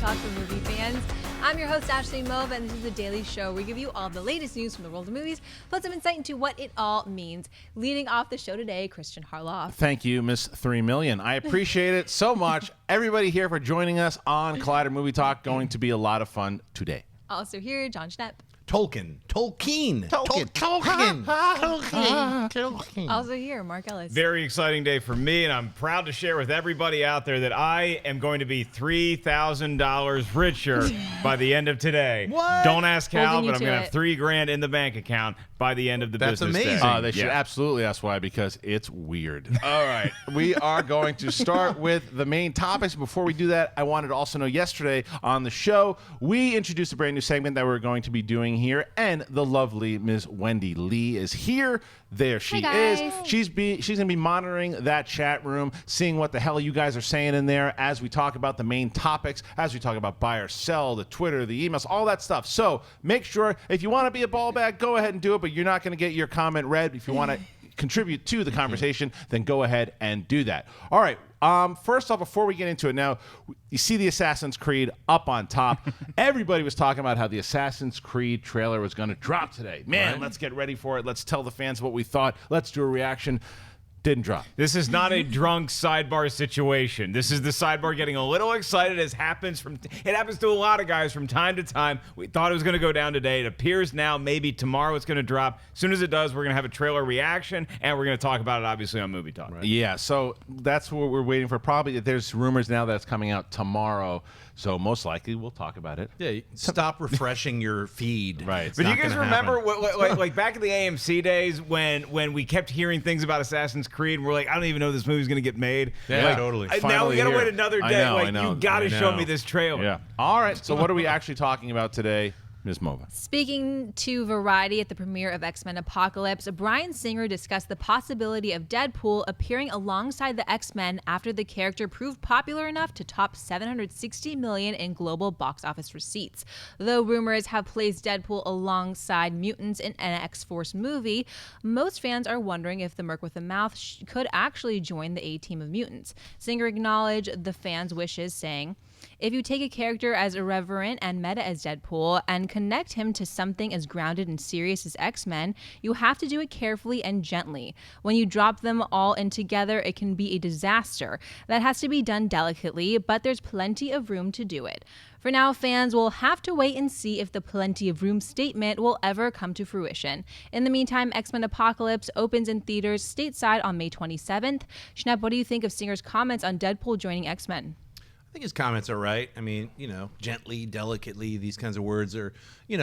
Talk for movie fans. I'm your host, Ashley Mauve, and this is The Daily Show. We give you all the latest news from the world of movies, plus some insight into what it all means. Leading off the show today, Kristian Harloff. Thank you, Miss 3 Million. I appreciate it so much. Everybody here for joining us on Collider Movie Talk. Going to be a lot of fun today. Also here, Jon Schnepp. Tolkien. Also here, Mark Ellis. Very exciting day for me, and I'm proud to share with everybody out there that I am going to be $3,000 richer by the end of today. What? Don't ask how, Holding you but I'm to going to it. have $3,000 in the bank account by the end of the That's business amazing. day. They should absolutely ask why, because it's weird. All right. We are going to start with the main topics. Before we do that, I wanted to also know yesterday on the show, we introduced a brand new segment that we're going to be doing here, and the lovely Ms. Wendy Lee is here. There she Hey, is. guys. She's going to be monitoring that chat room, seeing what the hell you guys are saying in there as we talk about the main topics, as we talk about buy or sell, the Twitter, the emails, all that stuff. So make sure, if you want to be a ball bag, go ahead and do it, but you're not going to get your comment read. If you want to contribute to the conversation, then go ahead and do that. All right. First off, before we get into it now, you see the Assassin's Creed up on top. Everybody was talking about how the Assassin's Creed trailer was going to drop today. Man, let's get ready for it. Let's tell the fans what we thought. Let's do a reaction. Didn't drop. This is not a drunk sidebar situation. This is the sidebar getting a little excited, as it happens to a lot of guys from time to time. We thought it was going to go down today. It appears now maybe tomorrow it's going to drop. As soon as it does, we're going to have a trailer reaction, and we're going to talk about it obviously on Movie Talk. Right. Yeah, so that's what we're waiting for. Probably there's rumors now that it's coming out tomorrow, so most likely we'll talk about it. Yeah, stop refreshing your feed. Right. It's But do you not guys gonna remember happen. like back in the AMC days when we kept hearing things about Assassin's Creed and we're like, I don't even know this movie's going to get made. Yeah, Like, totally. Now Finally we got to here. wait another I day. know, like I know. you got to I show know. me this trailer. Yeah. All right, so what are we actually talking about today, Ms. Mova? Speaking to Variety at the premiere of X-Men Apocalypse, Bryan Singer discussed the possibility of Deadpool appearing alongside the X-Men after the character proved popular enough to top $760 million in global box office receipts. Though rumors have placed Deadpool alongside Mutants in an X-Force movie, most fans are wondering if the Merc with a Mouth could actually join the A-Team of Mutants. Singer acknowledged the fans' wishes, saying, "If you take a character as irreverent and meta as Deadpool and connect him to something as grounded and serious as X-Men, you have to do it carefully and gently. When you drop them all in together, it can be a disaster. That has to be done delicately, but there's plenty of room to do it. For now, fans will have to wait and see if the plenty of room statement will ever come to fruition. In the meantime, X-Men Apocalypse opens in theaters stateside on May 27th. Schnepp, what do you think of Singer's comments on Deadpool joining X-Men? I think his comments are right. I mean, gently, delicately, these kinds of words are, you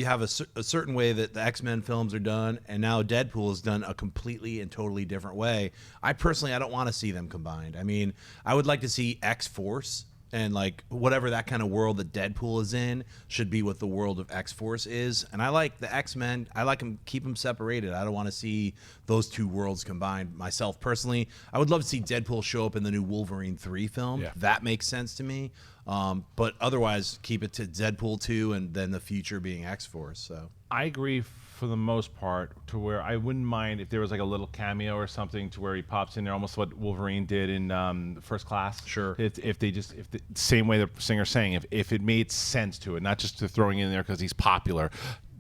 have a certain way that the X-Men films are done, and now Deadpool is done a completely and totally different way. I don't want to see them combined. I mean, I would like to see X-Force, and like whatever that kind of world that Deadpool is in should be what the world of X-Force is. And I like the X-Men. I like them, keep them separated. I don't want to see those two worlds combined. Myself personally, I would love to see Deadpool show up in the new Wolverine 3 film. Yeah. That makes sense to me. But otherwise, keep it to Deadpool 2 and then the future being X-Force. So I agree for the most part, to where I wouldn't mind if there was like a little cameo or something to where he pops in there, almost what Wolverine did in First Class. Sure. If the same way the Singer's saying, if it made sense to it, not just to throwing in there because he's popular,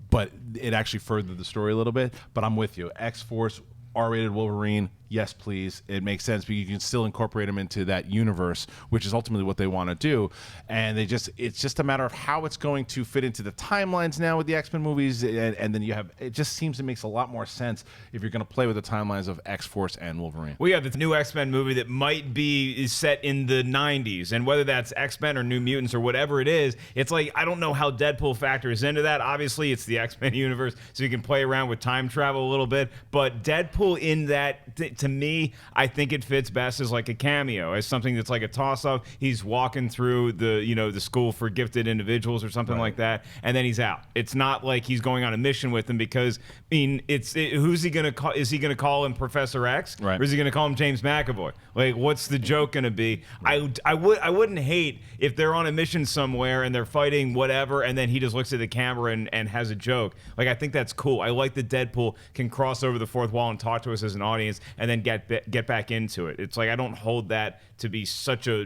but it actually furthered the story a little bit. But I'm with you. X-Force, R-rated Wolverine, yes, please. It makes sense, but you can still incorporate them into that universe, which is ultimately what they want to do. And it's just a matter of how it's going to fit into the timelines now with the X-Men movies. And then it just seems it makes a lot more sense if you're going to play with the timelines of X-Force and Wolverine. We have the new X-Men movie that might be set in the 90s, and whether that's X-Men or New Mutants or whatever it is, it's like, I don't know how Deadpool factors into that. Obviously, it's the X-Men universe, so you can play around with time travel a little bit, but Deadpool in that, to me, I think it fits best as like a cameo, as something that's like a toss-up. He's walking through the school for gifted individuals or something like that, and then he's out. It's not like he's going on a mission with them, because I mean, who's he gonna call? Is he gonna call him Professor X, right, or is he gonna call him James McAvoy? Like, what's the joke gonna be? I wouldn't hate if they're on a mission somewhere and they're fighting whatever, and then he just looks at the camera and has a joke. Like, I think that's cool. I like that Deadpool can cross over the fourth wall and talk talk to us as an audience, and then get back into it. It's like I don't hold that to be such a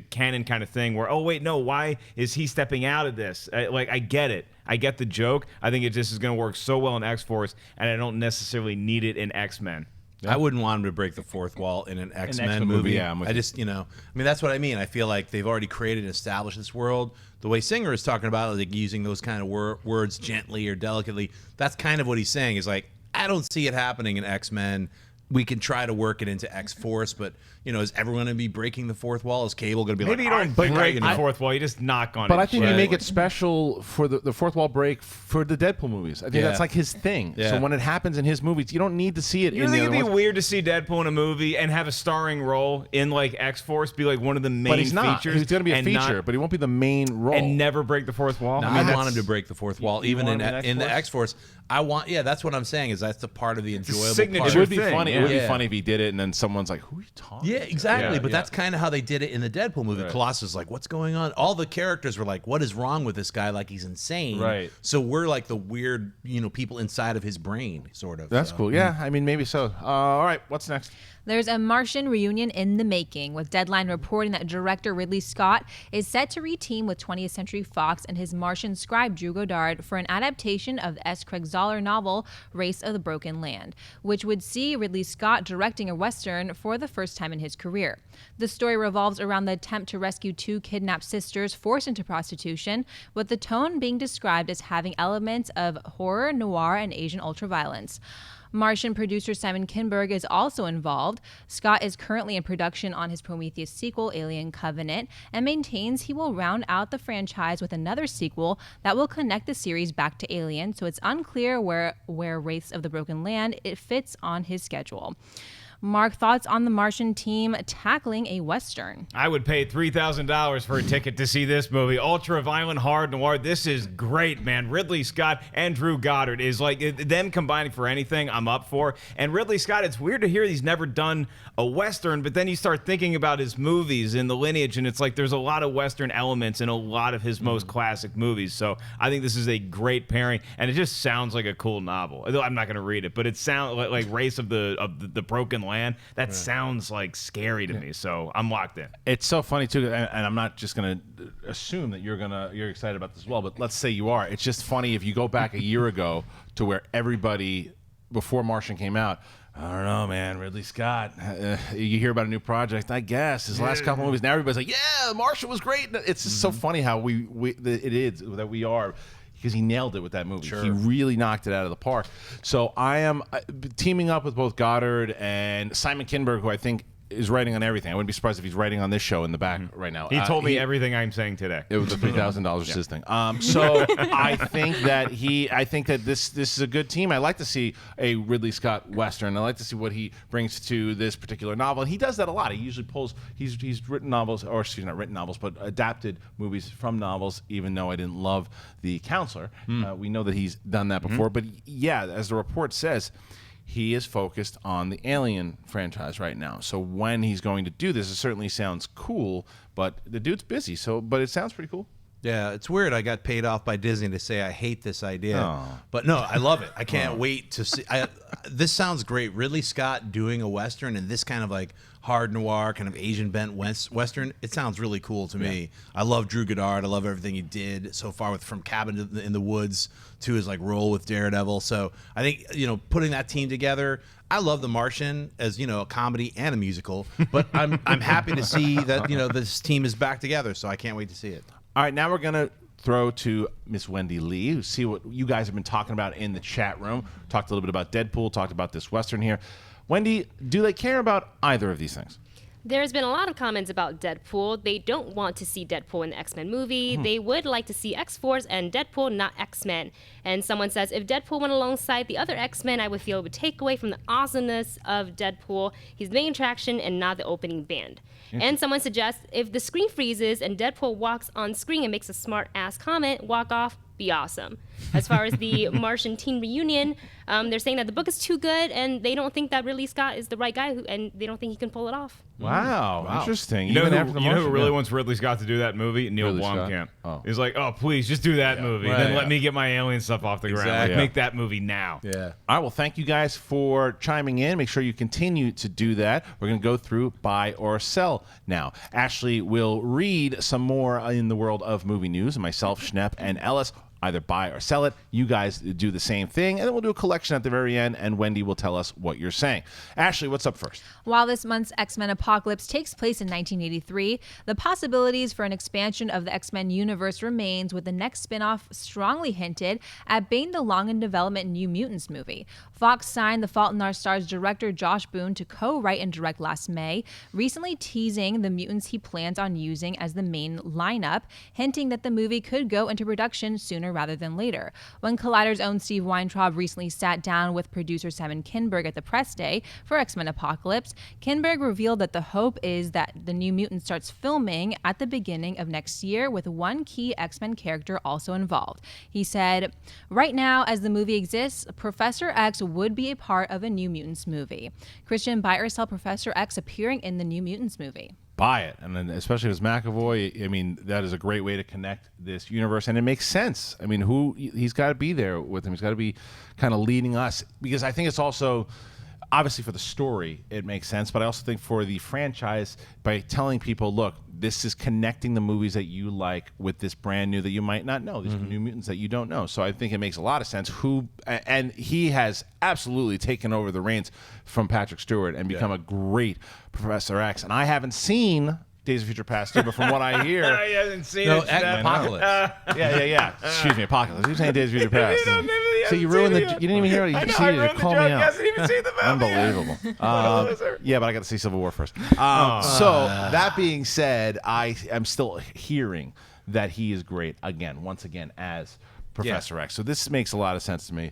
canon kind of thing where, oh wait, no, why is he stepping out of this? I get it. I get the joke. I think it just is going to work so well in X-Force, and I don't necessarily need it in X-Men. I wouldn't want him to break the fourth wall in an X-Men movie. Yeah, I just, that's what I mean. I feel like they've already created and established this world. The way Singer is talking about, like using those kind of words gently or delicately, that's kind of what he's saying. Is like, I don't see it happening in X-Men. We can try to work it into X-Force, but is everyone going to be breaking the fourth wall? Is Cable going to be maybe you don't break the fourth wall, you just knock on it? But I think you make it special for the fourth wall break for the Deadpool movies. I think that's like his thing. Yeah. So when it happens in his movies, you don't need to see it You in think the it'd other be ones. weird to see Deadpool in a movie and have a starring role in like X-Force, be like one of the main But he's not. features? He's going to be a and feature, but he won't be the main role. and never break the fourth wall? No, I want him to break the fourth wall, even want in him in the X-Force? X-Force. That's what I'm saying. Is that's the part of the enjoyable signature part. It would be thing, funny. yeah. It would be Yeah. funny if he did it, and then someone's like, "Who are you talking?" Yeah, exactly. Yeah, But yeah. that's kind of how they did it in the Deadpool movie. Right. Colossus is like, what's going on? All the characters were like, what is wrong with this guy? Like, he's insane. Right. So we're like the weird, people inside of his brain, sort of. That's cool. Yeah, I mean, maybe so. All right, what's next? There's a Martian reunion in the making, with Deadline reporting that director Ridley Scott is set to reteam with 20th Century Fox and his Martian scribe Drew Goddard for an adaptation of the S. Craig Zahler novel Wraiths of the Broken Land, which would see Ridley Scott directing a Western for the first time in his career. The story revolves around the attempt to rescue two kidnapped sisters forced into prostitution, with the tone being described as having elements of horror, noir, and Asian ultraviolence. Martian producer Simon Kinberg is also involved. Scott is currently in production on his Prometheus sequel, Alien Covenant, and maintains he will round out the franchise with another sequel that will connect the series back to Alien, so it's unclear where Wraiths of the Broken Land it fits on his schedule. Mark, thoughts on the Martian team tackling a Western? I would pay $3,000 for a ticket to see this movie. Ultra-violent, hard noir. This is great, man. Ridley Scott and Drew Goddard is like, them combining for anything I'm up for. And Ridley Scott, it's weird to hear he's never done a Western, but then you start thinking about his movies in the lineage, and it's like there's a lot of Western elements in a lot of his most classic movies. So I think this is a great pairing, and it just sounds like a cool novel. I'm not going to read it, but it sounds like Race of the Broken Land. That sounds like scary to me, so I'm locked in. It's so funny too, and I'm not just gonna assume that you're excited about this as well, but let's say you are. It's just funny if you go back a year ago to where everybody before Martian came out. I don't know, man. Ridley Scott. You hear about a new project, I guess. His last couple movies. Now everybody's like, "Yeah, Martian was great." It's just so funny how it is that we are. Because he nailed it with that movie. Sure. He really knocked it out of the park. So I am teaming up with both Goddard and Simon Kinberg, who I think is writing on everything. I wouldn't be surprised if he's writing on this show in the back right now. He told me everything I'm saying today. It was the $3,000 was his thing. So I think that this is a good team. I like to see a Ridley Scott Western. I like to see what he brings to this particular novel. And he does that a lot. He usually he's written novels, or excuse me, not written novels, but adapted movies from novels, even though I didn't love The Counselor. We know that he's done that before. But yeah, as the report says, he is focused on the Alien franchise right now. So when he's going to do this, it certainly sounds cool, but the dude's busy. But it sounds pretty cool. Yeah, it's weird. I got paid off by Disney to say I hate this idea. Oh. But no, I love it. I can't wait to see. This sounds great. Ridley Scott doing a Western and this kind of like hard noir, kind of Asian bent Western. It sounds really cool to me. I love Drew Goddard. I love everything he did so far with From Cabin in the Woods to his like role with Daredevil. So I think, putting that team together, I love The Martian as, a comedy and a musical, but I'm happy to see that, this team is back together. So I can't wait to see it. All right, now we're going to throw to Miss Wendy Lee, see what you guys have been talking about in the chat room. Talked a little bit about Deadpool, talked about this Western here. Wendy, do they care about either of these things? There's been a lot of comments about Deadpool. They don't want to see Deadpool in the X-Men movie. They would like to see X-Force and Deadpool, not X-Men. And someone says, if Deadpool went alongside the other X-Men, I would feel it would take away from the awesomeness of Deadpool. He's the main attraction and not the opening band. And someone suggests, if the screen freezes and Deadpool walks on screen and makes a smart-ass comment, walk off, be awesome. As far as the Martian teen reunion, they're saying that the book is too good, and they don't think that Ridley Scott is the right guy, and they don't think he can pull it off. Wow. Interesting. You know, Even who, after the you know who Martian, really yeah. wants Ridley Scott to do that movie? Neil Ridley Scott? Blomkamp. Oh. He's like, oh, please, just do that movie. Right. Then Yeah. let me get my alien stuff off the ground. Exactly. Like, make that movie now. Yeah. All right, well, thank you guys for chiming in. Make sure you continue to do that. We're going to go through buy or sell now. Ashley will read some more in the world of movie news, and myself, Schnepp, and Ellis either buy or sell it. You guys do the same thing, and then we'll do a collection at the very end, and Wendy will tell us what you're saying. Ashley, what's up first? While this month's X-Men Apocalypse takes place in 1983, the possibilities for an expansion of the X-Men universe remains, with the next spin-off strongly hinted at being the long-in-development New Mutants movie. Fox signed The Fault in Our Stars director Josh Boone to co-write and direct last May, recently teasing the mutants he plans on using as the main lineup, hinting that the movie could go into production sooner rather than later. When Collider's own Steve Weintraub recently sat down with producer Simon Kinberg at the press day for X-Men Apocalypse, Kinberg revealed that the hope is that the New Mutants starts filming at the beginning of next year, with one key X-Men character also involved. He said, "Right now, as the movie exists, Professor X would be a part of a New Mutants movie." Christian, buy or sell Professor X appearing in the New Mutants movie? Buy it. And then especially as McAvoy, I mean, that is a great way to connect this universe, and it makes sense. I mean, he's got to be there with him. He's got to be kind of leading us, because I think it's also, obviously for the story, it makes sense, but I also think for the franchise, by telling people, look, this is connecting the movies that you like with this brand new that you might not know, these New Mutants that you don't know. So I think it makes a lot of sense. And he has absolutely taken over the reins from Patrick Stewart and become a great Professor X. And I haven't seen Days of Future Past 2, but from what I hear, He hasn't seen No, it. Schnepp. Apocalypse. yeah. Excuse me, Apocalypse. You're saying Days of Future Past. You know, maybe he So you hasn't ruined seen the. it You didn't even hear it. You I know, just I needed to ruined the call joke. me He out. hasn't even seen the movie. Unbelievable. Yeah, but I got to see Civil War first. So that being said, I am still hearing that he is great once again as Professor X. So this makes a lot of sense to me.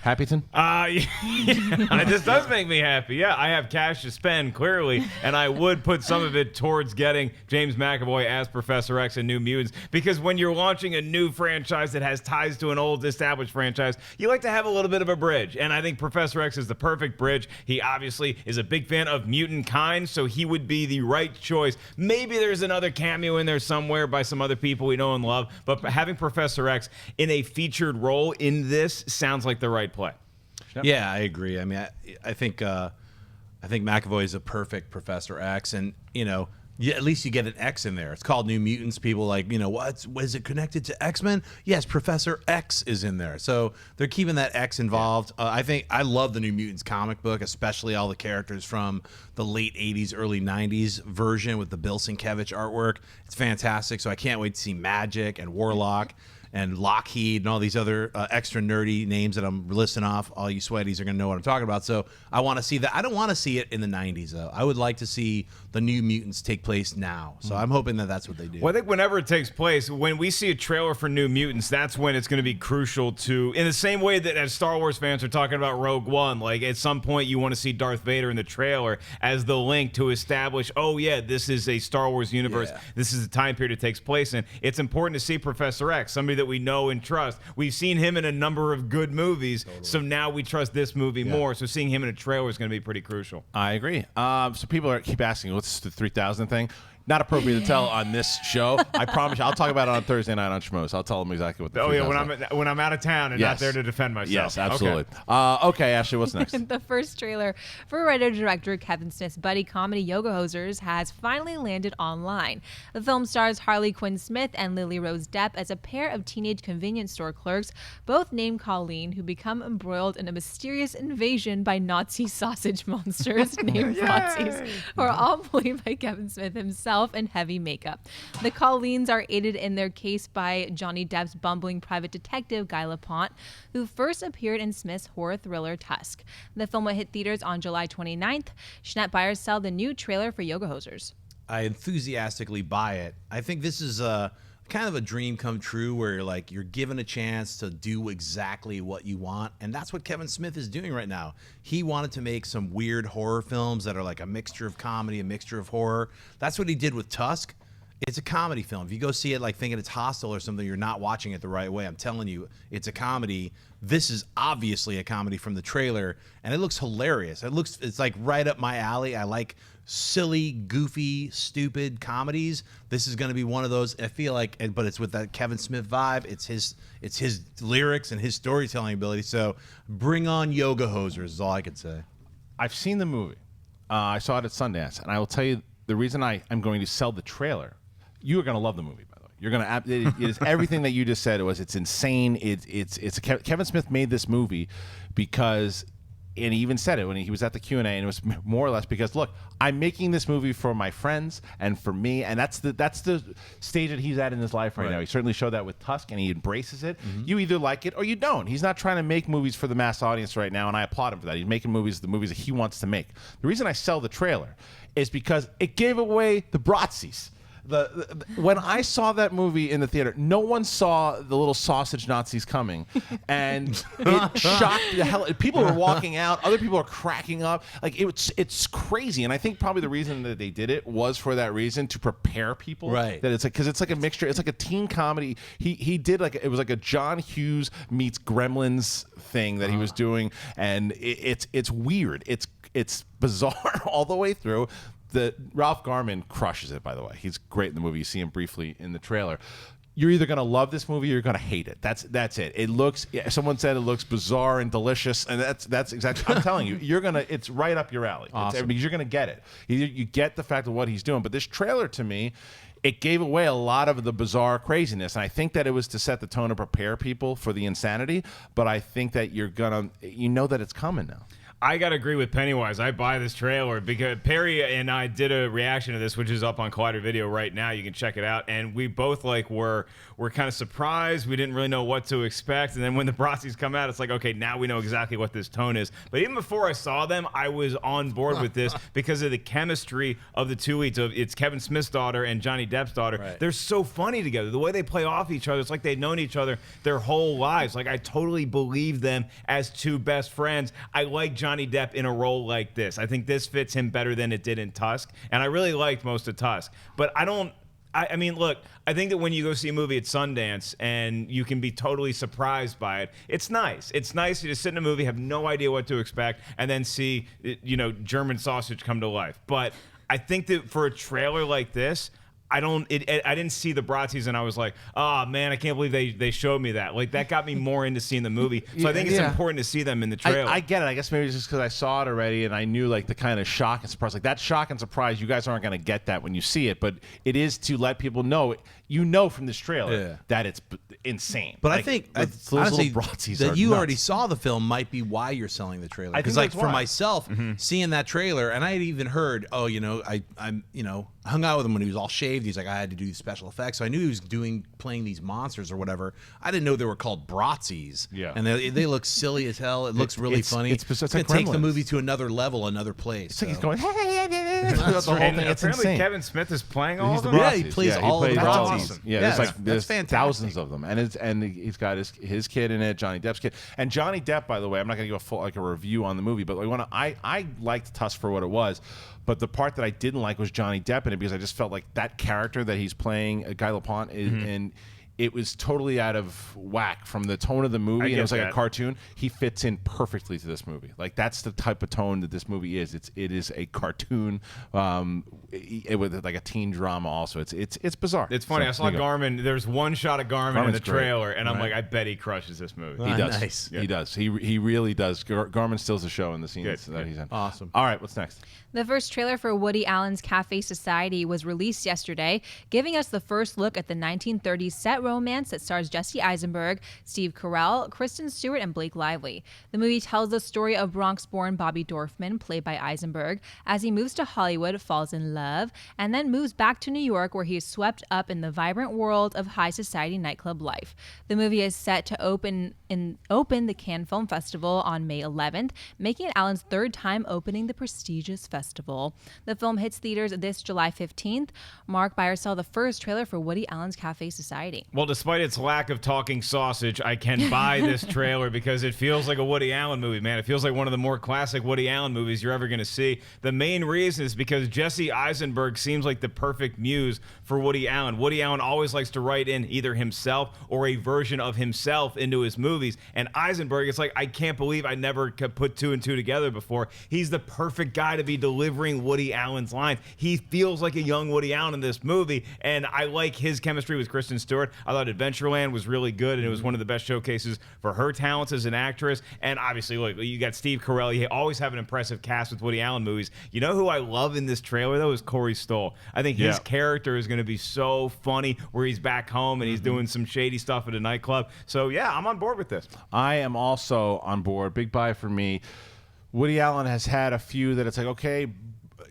Happyton? Yeah, this does make me happy. Yeah, I have cash to spend, clearly, and I would put some of it towards getting James McAvoy as Professor X and New Mutants, because when you're launching a new franchise that has ties to an old established franchise, you like to have a little bit of a bridge, and I think Professor X is the perfect bridge. He obviously is a big fan of mutant kind, so he would be the right choice. Maybe there's another cameo in there somewhere by some other people we know and love, but having Professor X in a featured role in this sounds like the right play. Yeah, I agree. I mean, I think McAvoy is a perfect Professor X, and at least you get an X in there. It's called New Mutants. People like, what is it connected to X-Men? Yes, Professor X is in there, so they're keeping that X involved. I love the New Mutants comic book, especially all the characters from the late '80s, early '90s version with the Bill Sienkiewicz artwork. It's fantastic. So I can't wait to see Magic and Warlock and Lockheed and all these other extra nerdy names that I'm listing off. All you sweaties are going to know what I'm talking about. So I want to see that. I don't want to see it in the 90s, though. I would like to see the New Mutants take place now. So I'm hoping that that's what they do. Well, I think whenever it takes place, when we see a trailer for New Mutants, that's when it's going to be crucial to, in the same way that as Star Wars fans are talking about Rogue One, like at some point you want to see Darth Vader in the trailer as the link to establish, oh yeah, this is a Star Wars universe. Yeah. This is the time period it takes place in. It's important to see Professor X, somebody that we know and trust. We've seen him in a number of good movies, so now we trust this movie more. So seeing him in a trailer is going to be pretty crucial. I agree. So people keep asking, what's the 3000 thing? Not appropriate to tell on this show. I promise you, I'll talk about it on Thursday night on Schmoes. I'll tell them exactly what the Oh yeah, 3000 when I'm out of town and not Yes. there to defend myself. Yes, absolutely. Okay. Okay, Ashley, what's next? The first trailer for writer-director Kevin Smith's buddy comedy Yoga Hosers has finally landed online. The film stars Harley Quinn Smith and Lily Rose Depp as a pair of teenage convenience store clerks, both named Colleen, who become embroiled in a mysterious invasion by Nazi sausage monsters named Nazis, who are all played by Kevin Smith himself in heavy makeup. The Colleens are aided in their case by Johnny Depp's bumbling private detective Guy Lapointe, who first appeared in Smith's horror thriller Tusk. The film will hit theaters on July 29th. Schnepp buyers sell the new trailer for Yoga Hosers. I enthusiastically buy it. I think this is kind of a dream come true where you're given a chance to do exactly what you want, and that's what Kevin Smith is doing right now. He wanted to make some weird horror films that are like a mixture of comedy, a mixture of horror. That's what he did with Tusk, It's a comedy film. If you go see it like thinking it's Hostile or something, you're not watching it the right way. I'm telling you, it's a comedy. This is obviously a comedy from the trailer, and it looks hilarious. It's like right up my alley. I like silly, goofy, stupid comedies. This is going to be one of those. I feel like, but it's with that Kevin Smith vibe. It's his lyrics and his storytelling ability. So bring on yoga hosers is all I could say. I've seen the movie. I saw it at Sundance, and I will tell you the reason I'm going to sell the trailer. You are going to love the movie, by the way. You're going to. It is everything that you just said. It's insane. Kevin Smith made this movie because, and he even said it when he was at the Q&A, and it was more or less because, look, I'm making this movie for my friends and for me, and that's the stage that he's at in his life right now. He certainly showed that with Tusk, and he embraces it. You either like it or you don't. He's not trying to make movies for the mass audience right now, and I applaud him for that. He's making the movies that he wants to make. The reason I sell the trailer is because it gave away the Bratzies. When I saw that movie in the theater, no one saw the little sausage Nazis coming, and it shocked the hell. People were walking out, other people are cracking up. Like it's crazy, and I think probably the reason that they did it was for that reason, to prepare people. Right. That it's like, because it's like a mixture. It's like a teen comedy. He did it was like a John Hughes meets Gremlins thing that he was doing, and it's weird. It's bizarre all the way through. Ralph Garman crushes it, by the way. He's great in the movie. You see him briefly in the trailer. You're either going to love this movie or you're going to hate it. That's it. It looks. Someone said it looks bizarre and delicious, and that's exactly. I'm telling you, it's right up your alley. Awesome. Because you're going to get it. You get the fact of what he's doing. But this trailer, to me, it gave away a lot of the bizarre craziness, and I think that it was to set the tone and prepare people for the insanity. But I think that you know that it's coming now. I got to agree with Pennywise. I buy this trailer because Perry and I did a reaction to this, which is up on Collider Video right now. You can check it out. And we both were kind of surprised. We didn't really know what to expect. And then when the Bratzies come out, it's like, okay, now we know exactly what this tone is. But even before I saw them, I was on board with this because of the chemistry of the two leads. It's Kevin Smith's daughter and Johnny Depp's daughter. Right. They're so funny together. The way they play off each other, it's like they've known each other their whole lives. Like, I totally believe them as two best friends. I like Johnny Depp in a role like this. I think this fits him better than it did in Tusk, and I really liked most of Tusk. But I mean, look, I think that when you go see a movie at Sundance and you can be totally surprised by it, it's nice. It's nice to just sit in a movie, have no idea what to expect, and then see, German sausage come to life. But I think that for a trailer like this, I didn't see the Bratzies, and I was like, oh man, I can't believe they showed me that. Like, that got me more into seeing the movie. So I think it's important to see them in the trailer. I get it. I guess maybe it's just because I saw it already, and I knew like the kind of shock and surprise. Like that shock and surprise, you guys aren't going to get that when you see it, but it is to let people know. You know from this trailer that it's insane. But like, I think those honestly, little Bratzies that are you nuts. already saw the film might be why you're selling the trailer. I think Because like that's for why. myself, seeing that trailer, and I had even heard, I'm hung out with him when he was all shaved. He's like, I had to do special effects, so I knew he was playing these monsters or whatever. I didn't know they were called Bratzies. Yeah, and they look silly as hell. It looks really funny. It's going like to take the Gremlins. movie to another level, another place. It's like he's so. going. The whole thing. It's apparently insane. Kevin Smith is playing all He's of the them. Yeah, he Bratzies. plays all of the Bratzies. Bratzies. Yeah, That's there's fantastic. thousands of them, and he's got his kid in it, Johnny Depp's kid, and Johnny Depp. By the way, I'm not going to give a review on the movie, but I liked Tusk for what it was, but the part that I didn't like was Johnny Depp in it because I just felt like that character that he's playing, Guy Lapointe, and it was totally out of whack from the tone of the movie. And it was like a cartoon. He fits in perfectly to this movie. Like that's the type of tone that this movie is. It is a cartoon with like a teen drama. Also, it's bizarre. It's funny. So, I saw Garmin. There's one shot of Garmin in the trailer, and I'm right. like, I bet he crushes this movie. He does. Nice. He does. He really does. Garmin steals the show in the scenes that he's in. Awesome. All right, what's next? The first trailer for Woody Allen's Café Society was released yesterday, giving us the first look at the 1930s set romance that stars Jesse Eisenberg, Steve Carell, Kristen Stewart, and Blake Lively. The movie tells the story of Bronx-born Bobby Dorfman, played by Eisenberg, as he moves to Hollywood, falls in love, and then moves back to New York, where he is swept up in the vibrant world of high society nightclub life. The movie is set to open the Cannes Film Festival on May 11th, making it Allen's third time opening the prestigious festival. The film hits theaters this July 15th. Mark, buy or sell the first trailer for Woody Allen's Café Society. Well, despite its lack of talking sausage, I can buy this trailer because it feels like a Woody Allen movie, man. It feels like one of the more classic Woody Allen movies you're ever going to see. The main reason is because Jesse Eisenberg seems like the perfect muse for Woody Allen. Woody Allen always likes to write in either himself or a version of himself into his movies. And Eisenberg, it's like, I can't believe I never could put two and two together before. He's the perfect guy to be delivering Woody Allen's lines. He feels like a young Woody Allen in this movie, and I like his chemistry with Kristen Stewart. I thought Adventureland was really good, and it was one of the best showcases for her talents as an actress. And obviously, look, you got Steve Carell. You always have an impressive cast with Woody Allen movies. You know who I love in this trailer, though, is Corey Stoll. I think his character is going to be so funny where he's back home and he's doing some shady stuff at a nightclub. So, yeah, I'm on board with this. I am also on board. Big buy for me. Woody Allen has had a few that it's like, okay,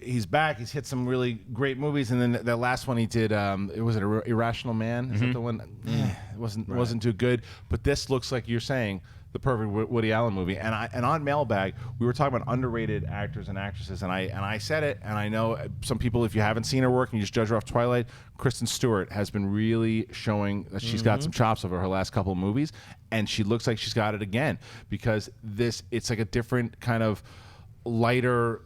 he's back. He's hit some really great movies, and then the last one he did, it was Irrational Man. Is that the one? It wasn't too good. But this looks like you're saying the perfect Woody Allen movie. And on Mailbag, we were talking about underrated actors and actresses, and I said it. And I know some people, if you haven't seen her work and you just judge her off Twilight, Kristen Stewart has been really showing that she's got some chops over her last couple of movies, and she looks like she's got it again because it's like a different kind of lighter,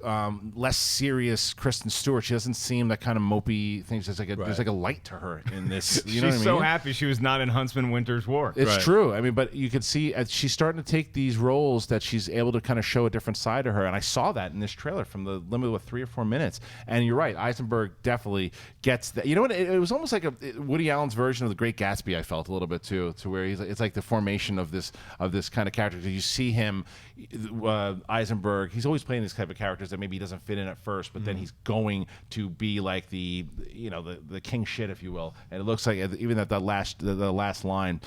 less serious Kristen Stewart. She doesn't seem that kind of mopey thing. There's like a light to her in this. You know what I mean? She's so happy she was not in Huntsman Winter's War. It's true. I mean, but you could see she's starting to take these roles that she's able to kind of show a different side to her. And I saw that in this trailer from the limited with 3 or 4 minutes. And you're right. Eisenberg definitely gets that. You know what? It was almost like a Woody Allen's version of The Great Gatsby. I felt a little bit too, to where it's like the formation of this kind of character. You see him, Eisenberg. He's always playing these type of characters that maybe he doesn't fit in at first, but then he's going to be like the king shit, if you will. And it looks like even at the last line,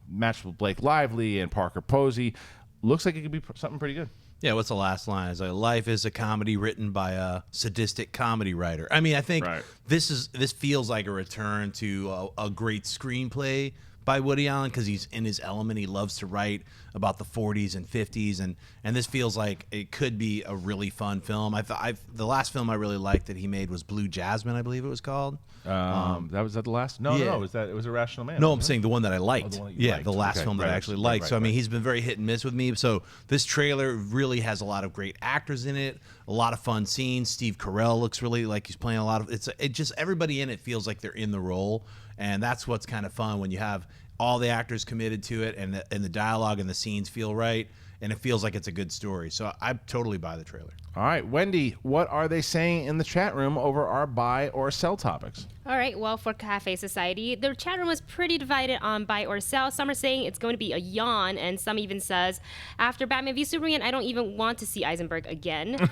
matched with Blake Lively and Parker Posey, looks like it could be something pretty good. Yeah, what's the last line? It's like, life is a comedy written by a sadistic comedy writer. I mean, I think this feels like a return to a great screenplay by Woody Allen because he's in his element. He loves to write about the 40s and 50s, and this feels like it could be a really fun film. The last film I really liked that he made was Blue Jasmine, I believe it was called. That was the last? No, it was Irrational Man. No, I'm saying the one that I liked. The one that you liked. The last film that I actually liked. So I mean, he's been very hit and miss with me. So this trailer really has a lot of great actors in it, a lot of fun scenes. Steve Carell looks really like he's playing a lot of. It just everybody in it feels like they're in the role, and that's what's kind of fun when you have all the actors committed to it, and the dialogue and the scenes feel right, and it feels like it's a good story. So I totally buy the trailer. All right, Wendy, what are they saying in the chat room over our buy or sell topics? All right, well, for Café Society, the chat room was pretty divided on buy or sell. Some are saying it's going to be a yawn, and some even says, after Batman v Superman, I don't even want to see Eisenberg again.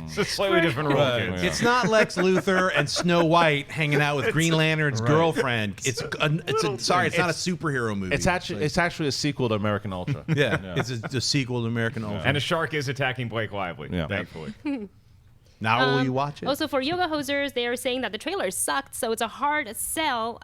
It's a slightly different role. It's not Lex Luthor and Snow White hanging out with Green Lantern's girlfriend. It's not a superhero movie. It's actually a sequel to American Ultra. Yeah. It's a sequel to American Ultra. And a shark is attacking Blake Lively, thankfully. Now will you watch it? Also, for Yoga Hosers, they are saying that the trailer sucked, so it's a hard sell.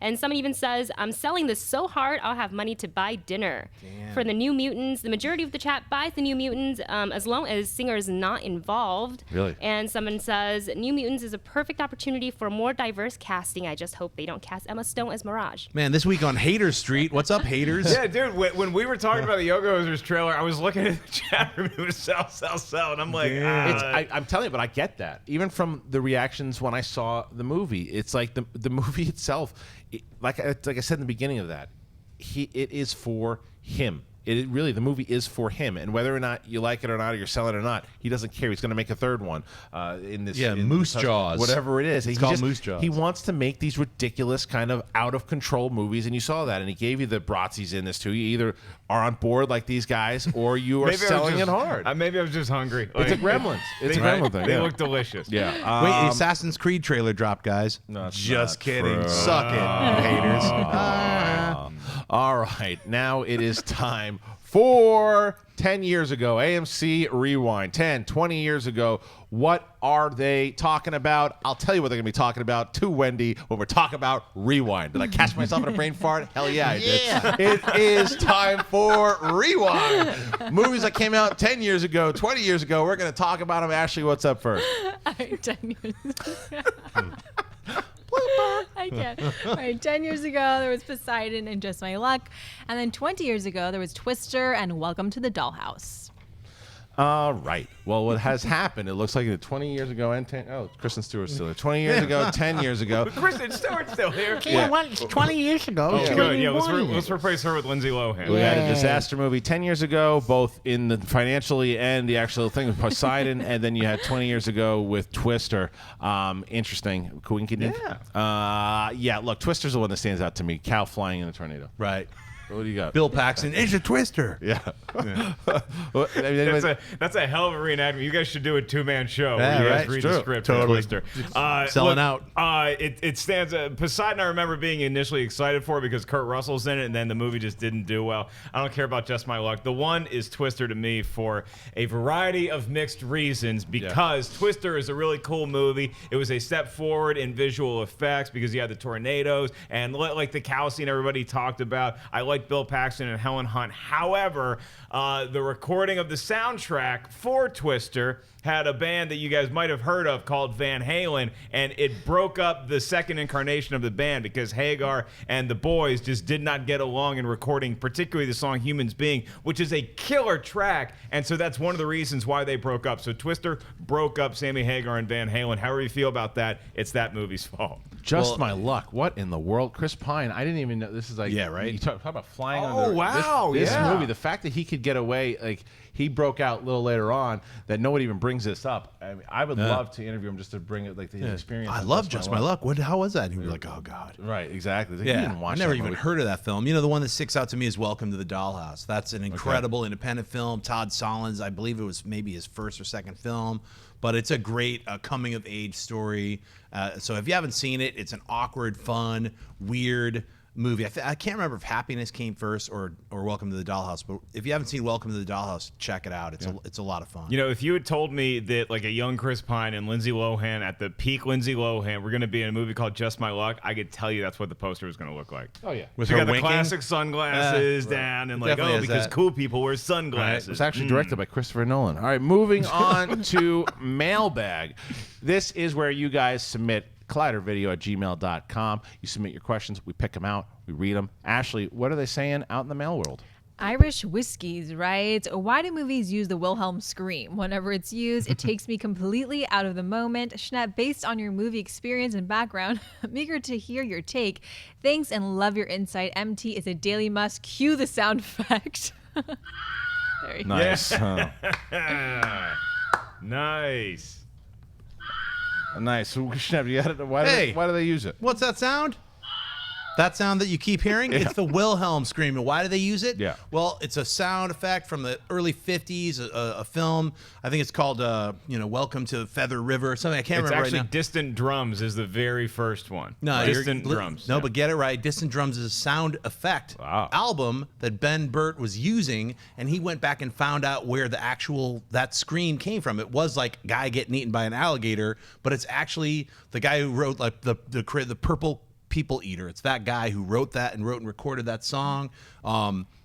And someone even says, I'm selling this so hard, I'll have money to buy dinner. Damn. For the New Mutants, the majority of the chat buys the New Mutants as long as Singer is not involved. Really? And someone says, New Mutants is a perfect opportunity for more diverse casting. I just hope they don't cast Emma Stone as Mirage. Man, this week on Haters Street, what's up, haters? Yeah, dude, when we were talking about the Yoga Hosers trailer, I was looking at the chat room, it was sell, and I'm like, I'm telling you, but I get that. Even from the reactions when I saw the movie, it's like the movie itself, like I said in the beginning of that, it is for him. It really, the movie is for him, and whether or not you like it or not, or you're selling it or not, he doesn't care. He's going to make a third one in this. Yeah, Moose Jaws, whatever it is. It's called Moose Jaws. He wants to make these ridiculous, kind of out of control movies, and you saw that. And he gave you the Bratzies in this too. You either are on board like these guys, or you are selling it hard. Maybe I was just hungry. It's a Gremlins. It's a Gremlin thing. They look delicious. Yeah. Wait, the Assassin's Creed trailer dropped, guys. No, just kidding. True. Suck it, haters. All right, now it is time for 10 years ago, AMC Rewind. 10, 20 years ago, what are they talking about? I'll tell you what they're going to be talking about to Wendy when we're talking about Rewind. Did I catch myself in a brain fart? Hell yeah, I did. It is time for Rewind. Movies that came out 10 years ago, 20 years ago. We're going to talk about them. Ashley, what's up first? 10 years. I can't. All right, 10 years ago, there was Poseidon and Just My Luck. And then 20 years ago, there was Twister and Welcome to the Dollhouse. All right. Well, what has happened, it looks like 20 years ago and 10... Oh, Kristen Stewart's still there. 20 years ago, 10 years ago. Kristen Stewart's still here. Yeah, well, it's 20 years ago. Oh, good. Yeah, 21 let's replace her with Lindsay Lohan. We had a disaster movie 10 years ago, both in the financially and the actual thing with Poseidon, and then you had 20 years ago with Twister. Interesting. Coincidence? Yeah, look, Twister's the one that stands out to me. Cow flying in a tornado. Right. What do you got? Bill Paxton. It's a Twister. Yeah. Well, I mean, That's a hell of a reenactment. You guys should do a two-man show. Yeah, where you guys right. read It's the true. script Totally. for Twister. Selling out. It stands. Poseidon, I remember being initially excited for because Kurt Russell's in it, and then the movie just didn't do well. I don't care about Just My Luck. The one is Twister to me for a variety of mixed reasons because Twister is a really cool movie. It was a step forward in visual effects because you had the tornadoes and like the cow scene everybody talked about. I like Bill Paxton and Helen Hunt. However, the recording of the soundtrack for Twister had a band that you guys might have heard of called Van Halen, and it broke up the second incarnation of the band because Hagar and the boys just did not get along in recording, particularly the song Humans Being, which is a killer track, and so that's one of the reasons why they broke up. So Twister broke up Sammy Hagar and Van Halen. However you feel about that, it's that movie's fault. Just My Luck. What in the world? Chris Pine. I didn't even know. This is like... Yeah, right? You talk about flying Oh, under... wow, This yeah. movie, the fact that he could get away... Like, he broke out a little later on that nobody even brings this up. I mean, I would love to interview him just to bring it, like, the experience. I of love Just My Luck. How was that? And you'd be like, oh, God. Right, exactly. Like, you Yeah, didn't watch I never that even movie. heard of that film. You know, the one that sticks out to me is Welcome to the Dollhouse. That's an incredible independent film. Todd Solondz, I believe it was maybe his first or second film, but it's a great coming-of-age story. So if you haven't seen it, it's an awkward, fun, weird movie. I can't remember if Happiness came first or Welcome to the Dollhouse, but if you haven't seen Welcome to the Dollhouse, check it out. It's a lot of fun. You know, if you had told me that like a young Chris Pine and Lindsay Lohan at the peak Lindsay Lohan were going to be in a movie called Just My Luck, I could tell you that's what the poster was going to look like. Oh, yeah. With So you her got the winking? classic sunglasses down and like, Definitely oh, has because that. cool people wear sunglasses. It was actually directed by Christopher Nolan. All right, moving on to Mailbag. This is where you guys submit collidervideo@gmail.com. You submit your questions. We pick them out. We read them. Ashley, what are they saying out in the mail world? Irish whiskeys, right? Why do movies use the Wilhelm scream? Whenever it's used, it takes me completely out of the moment. Schnepp, based on your movie experience and background, I'm eager to hear your take. Thanks and love your insight. MT is a daily must. Cue the sound effect. There you go. Nice. Nice. Nice. So, Schnepp, you got it. Why do they use it? What's that sound? That sound that you keep hearing? It's the Wilhelm scream. And why do they use it? Yeah. Well, it's a sound effect from the early 50s, a film. I think it's called, Welcome to Feather River or something. I can't It's remember actually right now. Distant Drums is the very first one. No, Distant Drums. No, yeah. but get it right. Distant Drums is a sound effect album that Ben Burt was using, and he went back and found out where that scream came from. It was like a guy getting eaten by an alligator, but it's actually the guy who wrote like the Purple People Eater. It's that guy who wrote and recorded that song.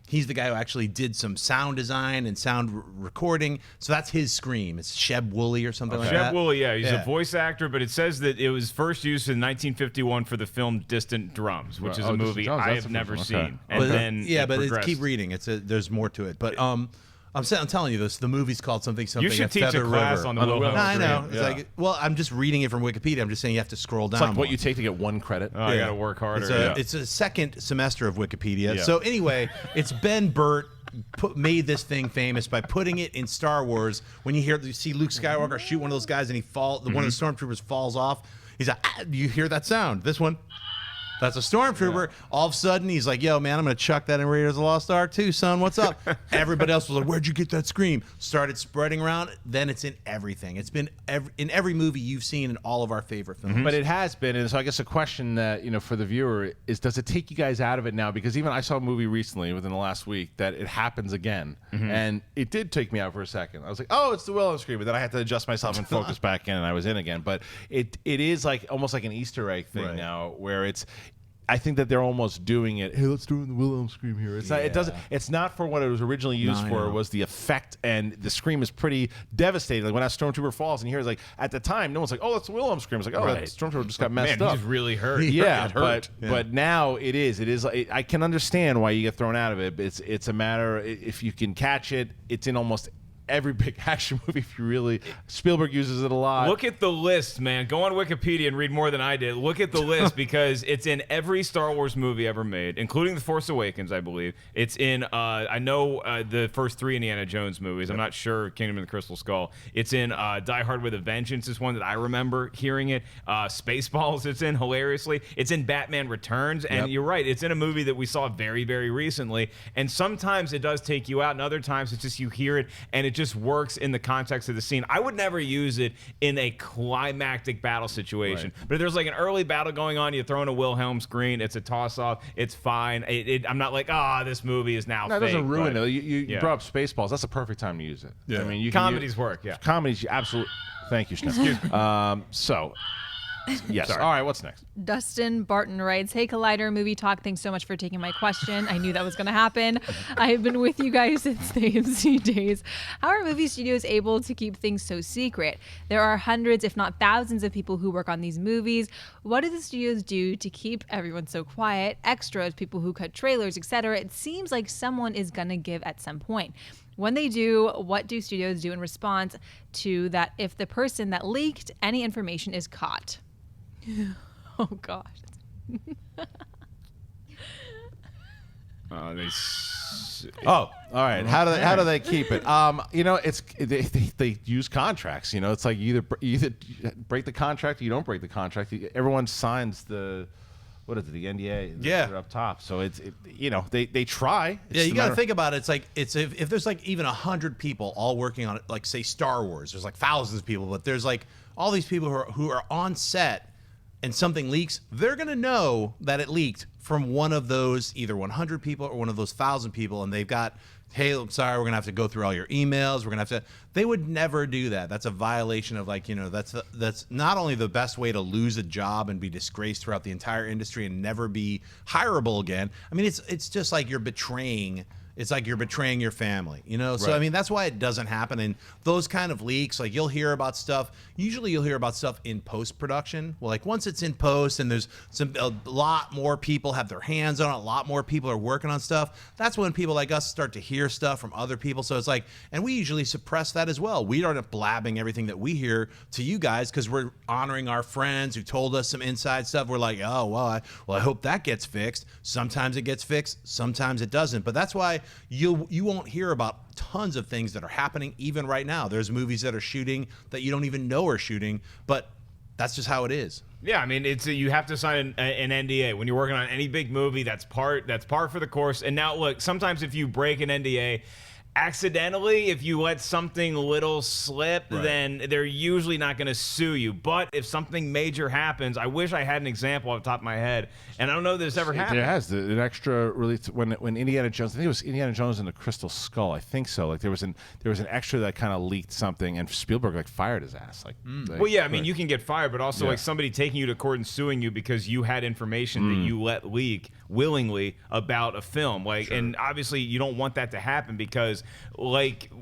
He's the guy who actually did some sound design and sound recording. So that's his scream. It's Sheb Woolley or something like that. Sheb Woolley, yeah, he's a voice actor, but it says that it was first used in 1951 for the film Distant Drums, which is a Distant movie Drums, I that's have the never first one. Okay. seen. And then keep reading. There's more to it. But I'm telling you this. The movie's called something. You should at teach Feather a class River. on the Wilhelm No, I know. scream. It's Yeah. like, well, I'm just reading it from Wikipedia. I'm just saying you have to scroll down. It's like what more. you take to get one credit. Oh, I got to work harder. It's a second semester of Wikipedia. Yeah. So anyway, it's Ben Burt made this thing famous by putting it in Star Wars. When you see Luke Skywalker shoot one of those guys and one of the stormtroopers falls off, he's like, you hear that sound? This one. That's a stormtrooper. Yeah. All of a sudden, he's like, yo, man, I'm going to chuck that in Raiders of the Lost Ark too, son. What's up? Everybody else was like, where'd you get that scream? Started spreading around. Then it's in everything. It's been in every movie you've seen in all of our favorite films. But it has been, and so I guess a question that, for the viewer is, does it take you guys out of it now? Because even I saw a movie recently within the last week that it happens again. And it did take me out for a second. I was like, oh, it's the Wilhelm scream. But then I had to adjust myself and focus back in, and I was in again. But it is like almost like an Easter egg thing now, where it's, I think that they're almost doing it. Hey, let's do the Wilhelm scream here. It's not. It doesn't. It's not for what it was originally used for. It was the effect, and the scream is pretty devastating. Like when that stormtrooper falls, and you hear, like at the time, no one's like, "Oh, that's the Wilhelm scream." It's like, "Oh, that stormtrooper just got messed up." He's really hurt. Yeah, but now it is. It is. I can understand why you get thrown out of it. But it's a matter if you can catch it. It's in almost every big action movie. If you really, Spielberg uses it a lot. Look at the list, man. Go on Wikipedia and read more than I did. Look at the list because it's in every Star Wars movie ever made, including The Force Awakens, I believe. It's in, I know the first 3 Indiana Jones movies. I'm not sure Kingdom of the Crystal Skull. It's in Die Hard with a Vengeance is one that I remember hearing it. Spaceballs it's in, hilariously. It's in Batman Returns, and you're right, it's in a movie that we saw very, very recently. And sometimes it does take you out, and other times it's just you hear it, and it just works in the context of the scene. I would never use it in a climactic battle situation. But if there's like an early battle going on, you throw in a Wilhelm scream, it's a toss-off, it's fine. I'm not like, this movie is now fake. That doesn't ruin it. You brought up Spaceballs. That's the perfect time to use it. Yeah. I mean, comedies work, Comedies, absolutely. Thank you, Schnepp. Yes. Sorry. All right, what's next? Dustin Barton writes, "Hey Collider Movie Talk, thanks so much for taking my question. I knew that was going to happen. I have been with you guys since the AMC days. How are movie studios able to keep things so secret? There are hundreds, if not thousands, of people who work on these movies. What do the studios do to keep everyone so quiet? Extras, people who cut trailers, etc. It seems like someone is going to give at some point. When they do, what do studios do in response to that if the person that leaked any information is caught?" Oh gosh. All right. How do they keep it? It's they use contracts. It's like you either break the contract or you don't break the contract. Everyone signs the. What is it? The NDA. Up top. So they try. You got to think about it. It's like if there's like even 100 people all working on it, like say Star Wars. There's like thousands of people, but there's like all these people who are on set, and something leaks. They're gonna know that it leaked from one of those either 100 people or one of those 1,000 people, and they've got, hey, I'm sorry, we're gonna have to go through all your emails. We're gonna have to. They would never do that. That's a violation of that's not only the best way to lose a job and be disgraced throughout the entire industry and never be hireable again. I mean, it's just like you're betraying. It's like you're betraying your family, So, I mean, that's why it doesn't happen. And those kind of leaks, like you'll hear about stuff. Usually you'll hear about stuff in post-production. Well, like once it's in post and there's a lot more people have their hands on it, a lot more people are working on stuff, that's when people like us start to hear stuff from other people. So it's like, and we usually suppress that as well. We aren't blabbing everything that we hear to you guys because we're honoring our friends who told us some inside stuff. We're like, oh, well, I hope that gets fixed. Sometimes it gets fixed. Sometimes it doesn't. But that's why you won't hear about tons of things that are happening even right now. There's movies that are shooting that you don't even know are shooting, but that's just how it is. Yeah, I mean, you have to sign an NDA when you're working on any big movie. That's par for the course. And now, look, sometimes if you break an NDA accidentally, if you let something little slip, then they're usually not going to sue you. But if something major happens, I wish I had an example off the top of my head, and I don't know that it's ever happened. There has an extra release when Indiana Jones. I think it was Indiana Jones and the Crystal Skull. I think so. Like there was an extra that kind of leaked something, and Spielberg fired his ass. Well, yeah, I mean, you can get fired, but also like somebody taking you to court and suing you because you had information that you let leak willingly about a film. And obviously you don't want that to happen because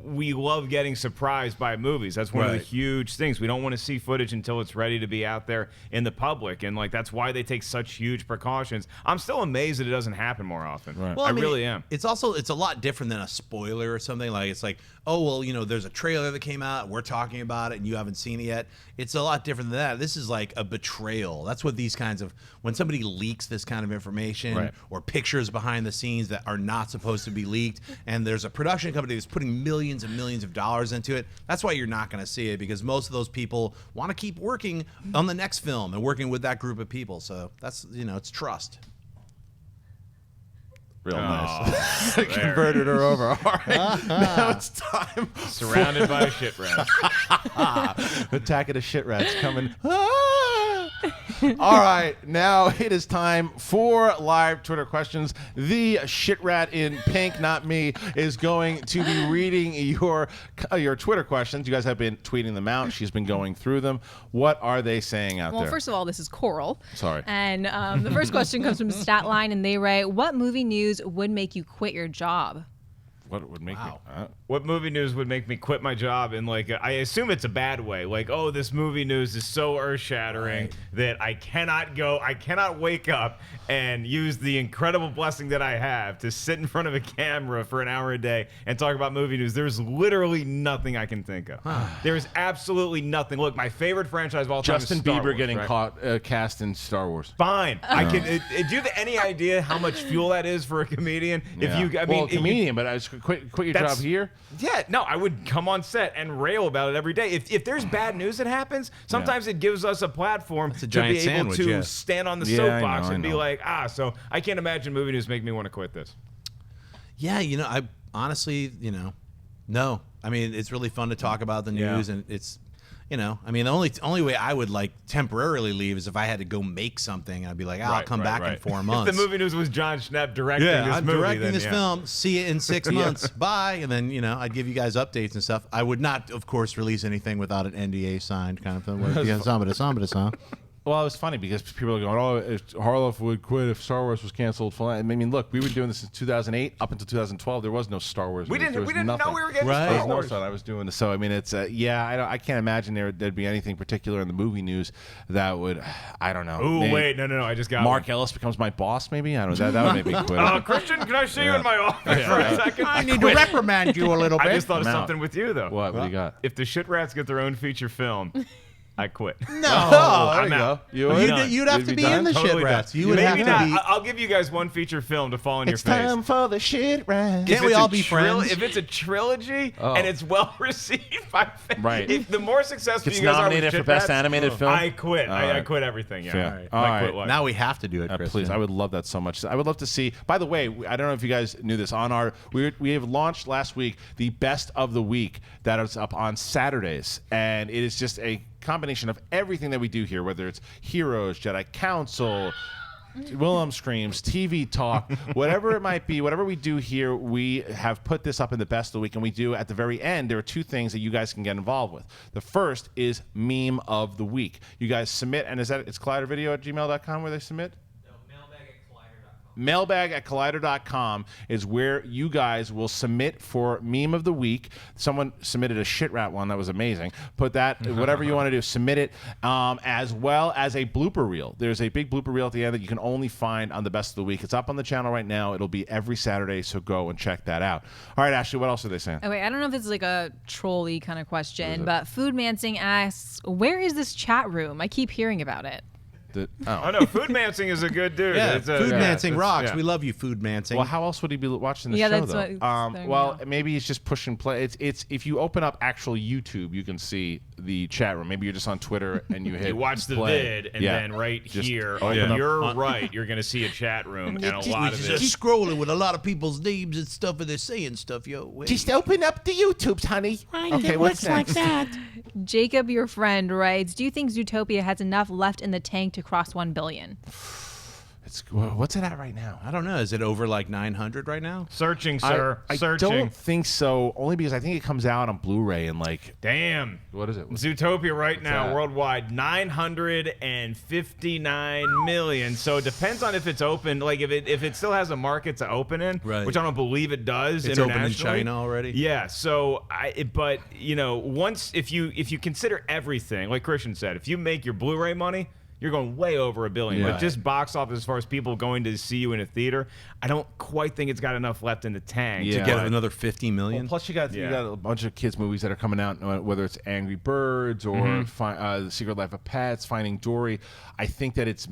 we love getting surprised by movies. That's one of the huge things. We don't want to see footage until it's ready to be out there in the public, and that's why they take such huge precautions. I'm still amazed that it doesn't happen more often. Well, I really am. It's a lot different than a spoiler or something. It's like, oh, well, there's a trailer that came out, we're talking about it, and you haven't seen it yet. It's a lot different than that. This is like a betrayal. That's what these kinds of, when somebody leaks this kind of information or pictures behind the scenes that are not supposed to be leaked, and there's a production company that's putting millions and millions of dollars into it, that's why you're not going to see it, because most of those people want to keep working on the next film and working with that group of people. So that's, it's trust. Real nice. Converted her over. All right. Now it's time. Surrounded by shit rats. Attack of the shit rats coming. All right, now it is time for live Twitter questions. The shit rat in pink, not me, is going to be reading your Twitter questions. You guys have been tweeting them out. She's been going through them. What are they saying out there? Well, first of all, this is Coral. Sorry. And the first question comes from Statline, and they write, what movie news would make you quit your job? What would make me? What movie news would make me quit my job in I assume it's a bad way. Like, oh, this movie news is so earth-shattering that I cannot wake up and use the incredible blessing that I have to sit in front of a camera for an hour a day and talk about movie news. There's literally nothing I can think of. There's absolutely nothing. Look, my favorite franchise of all time Justin is Star Bieber Wars, getting right? cast in Star Wars. Fine. I can. Do you have any idea how much fuel that is for a comedian? Yeah. If you, I mean, a comedian, but I was quit your job here. Yeah, no, I would come on set and rail about it every day. If there's bad news that happens, sometimes it gives us a platform to giant be able sandwich, to yeah. stand on the Yeah, soapbox I and be know. like, so I can't imagine movie news make me want to quit this. Yeah, I honestly, no. I mean, it's really fun to talk about the news, and it's, I mean, the only way I would temporarily leave is if I had to go make something. I'd be like, I'll come back in 4 months. If the movie news was Jon Schnepp directing this I'm movie, directing then, this film. See it in 6 months. Bye. And then, I'd give you guys updates and stuff. I would not, of course, release anything without an NDA signed kind of thing. Well, it was funny because people are going, oh, if Harloff would quit if Star Wars was canceled. I mean, look, we were doing this since 2008 up until 2012. There was no Star Wars. We news. didn't There was know nothing. we were getting Right. There Star was Wars. no thought I was doing this. So I mean, it's I can't imagine there'd be anything particular in the movie news that would, I don't know. Ooh, maybe wait, no, I just got Mark one. Ellis becomes my boss. Maybe I don't know. That would make me quit. Christian, can I see you in my office for a second? I need to reprimand you a little bit. I just thought of I'm out. something with you though. What do you got? If the shit rats get their own feature film, I quit. No. Oh, there I'm you out. go. You would? You'd have You'd to be be in done? the Totally shit rats. done. You would Maybe have to not. be. I'll give you guys one feature film to fall in It's your face. time for the shit rant. Can't we all be friends? If it's a trilogy and it's well received by fans, Right. if the more successful Gets you guys are nominated with for Shit Best Rats, Animated Film. I quit. I right. quit everything. Yeah. Fair. I All quit right. life. Now we have to do it, Please, Kristen. I would love that so much. I would love to see. By the way, I don't know if you guys knew this. We have launched last week the Best of the Week that is up on Saturdays, and it is just a combination of everything that we do here, whether it's Heroes, Jedi Council, Willem Screams, TV Talk, whatever it might be, whatever we do here, we have put this up in the Best of the Week, and we do at the very end, there are 2 things that you guys can get involved with. The first is Meme of the Week. You guys submit, and it's collidervideo@gmail.com where they submit? Mailbag@collider.com is where you guys will submit for Meme of the Week. Someone submitted a shit rat one that was amazing. Put that, whatever you want to do, submit it, as well as a blooper reel. There's a big blooper reel at the end that you can only find on the Best of the Week. It's up on the channel right now. It'll be every Saturday, so go and check that out. All right, Ashley, what else are they saying? Okay, I don't know if it's like a trolley kind of question, but Food Mansing asks, where is this chat room? I keep hearing about it. Oh no, Food Mansing is a good dude. Yeah, It's a- Food yeah, Mansing it's- rocks. yeah. We love you, Food Mansing. Well, how else would he be watching the Yeah, show, that's though? what it's there, Well, yeah. maybe he's just push and play. It's if you open up actual YouTube, you can see the chat room. Maybe you're just on Twitter and you hit You watch the play. vid, and Yeah. then right Just here, open on up- your right, you're going to see a chat room, and a lot of it. just scrolling with a lot of people's names and stuff, and they're saying stuff, yo. Just open up the YouTubes, honey. Right, Okay, it what's works like next? that. Jacob, your friend, writes, do you think Zootopia has enough left in the tank to cross 1 billion? What's it at right now? I don't know. Is it over like 900 right now? Searching, sir. I Searching. don't think so. Only because I think it comes out on Blu-ray and like Damn. what is it? Zootopia right now that? worldwide 959 million. So it depends on if it's open, like if it still has a market to open in, Right. which I don't believe it does. It's open in internationally. China already? Yeah. So but once if you consider everything, like Christian said, if you make your Blu-ray money, you're going way over $1 billion. Yeah. But just box office as far as people going to see you in a theater, I don't quite think it's got enough left in the tank Yeah. To get but- another 50 million? Well, plus you got Yeah. a bunch of kids movies that are coming out, whether it's Angry Birds or Mm-hmm. The Secret Life of Pets, Finding Dory. I think that it's